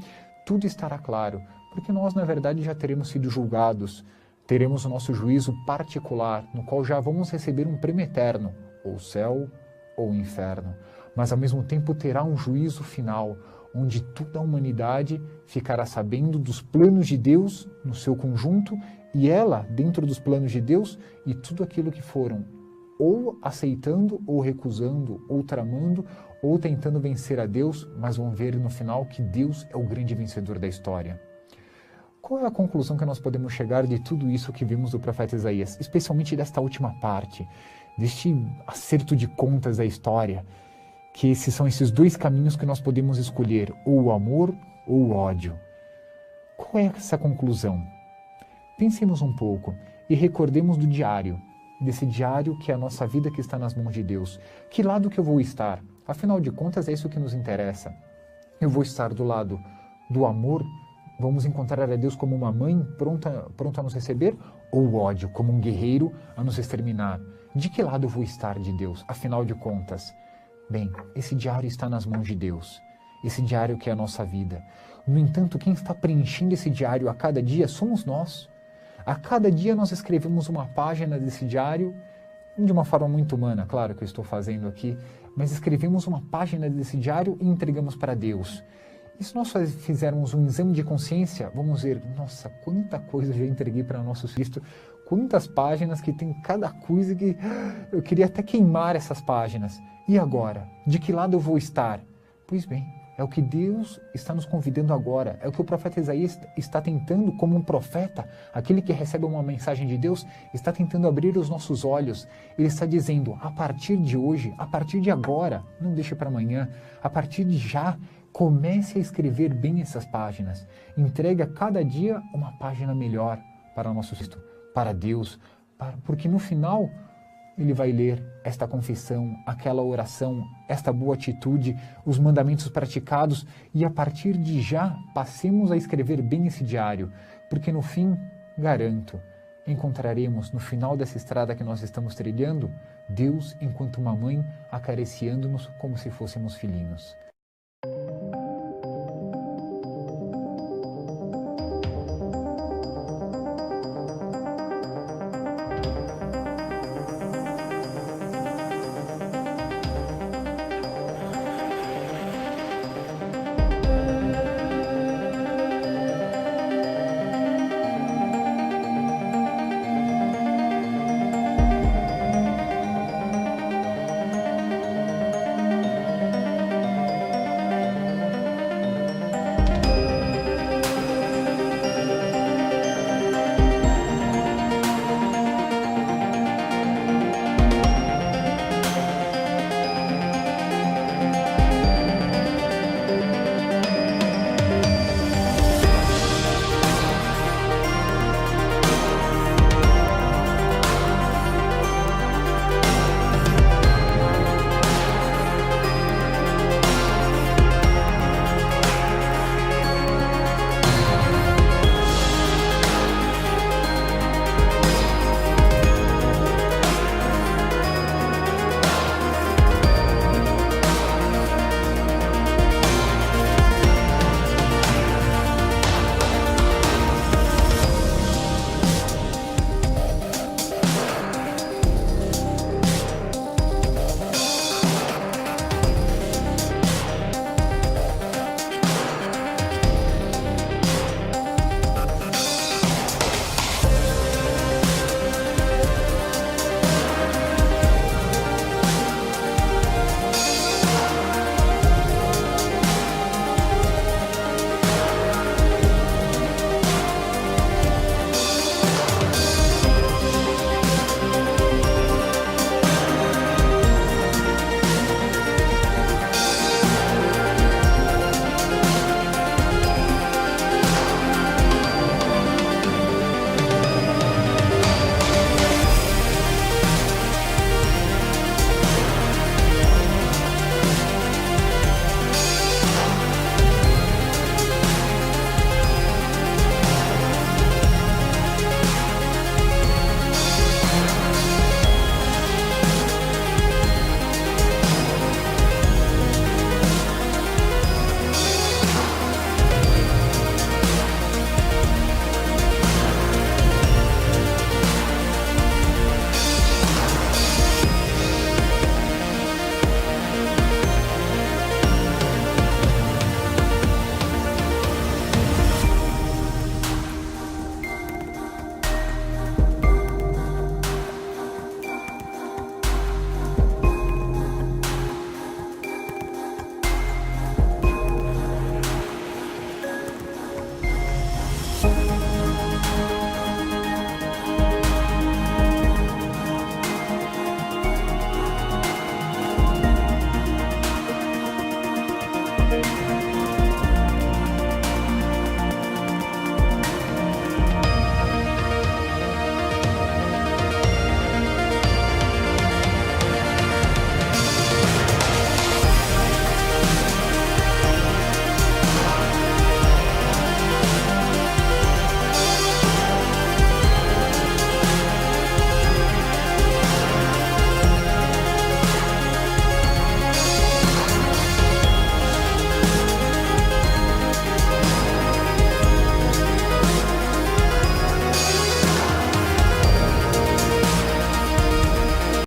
tudo estará claro, porque nós, na verdade, já teremos sido julgados, teremos o nosso juízo particular, no qual já vamos receber um prêmio eterno, ou céu ou inferno. Mas, ao mesmo tempo, terá um juízo final, onde toda a humanidade ficará sabendo dos planos de Deus no seu conjunto, e ela, dentro dos planos de Deus, e tudo aquilo que foram ou aceitando, ou recusando, ou tramando, ou tentando vencer a Deus, mas vão ver no final que Deus é o grande vencedor da história. Qual é a conclusão que nós podemos chegar de tudo isso que vimos do profeta Isaías, especialmente desta última parte, deste acerto de contas da história, que esses são esses dois caminhos que nós podemos escolher, ou o amor ou o ódio? Qual é essa conclusão? Pensemos um pouco e recordemos do diário, desse diário que é a nossa vida que está nas mãos de Deus. Que lado que eu vou estar? Afinal de contas, é isso que nos interessa. Eu vou estar do lado do amor, vamos encontrar a Deus como uma mãe pronta a nos receber, ou o ódio, como um guerreiro a nos exterminar? De que lado eu vou estar de Deus, afinal de contas? Bem, esse diário está nas mãos de Deus, esse diário que é a nossa vida. No entanto, quem está preenchendo esse diário a cada dia somos nós. A cada dia nós escrevemos uma página desse diário, de uma forma muito humana, claro que eu estou fazendo aqui, mas escrevemos uma página desse diário e entregamos para Deus. E se nós fizermos um exame de consciência, vamos ver, nossa, quanta coisa eu já entreguei para nosso Cristo, quantas páginas que tem cada coisa que eu queria até queimar essas páginas. E agora? De que lado eu vou estar? Pois bem, é o que Deus está nos convidando agora, é o que o profeta Isaías está tentando, como um profeta, aquele que recebe uma mensagem de Deus, está tentando abrir os nossos olhos. Ele está dizendo, a partir de hoje, a partir de agora, não deixe para amanhã, a partir de já, comece a escrever bem essas páginas. Entregue a cada dia uma página melhor para o nosso Cristo, para Deus, porque no final ele vai ler esta confissão, aquela oração, esta boa atitude, os mandamentos praticados, e a partir de já passemos a escrever bem esse diário, porque no fim, garanto, encontraremos no final dessa estrada que nós estamos trilhando, Deus enquanto uma mãe acariciando-nos como se fôssemos filhinhos.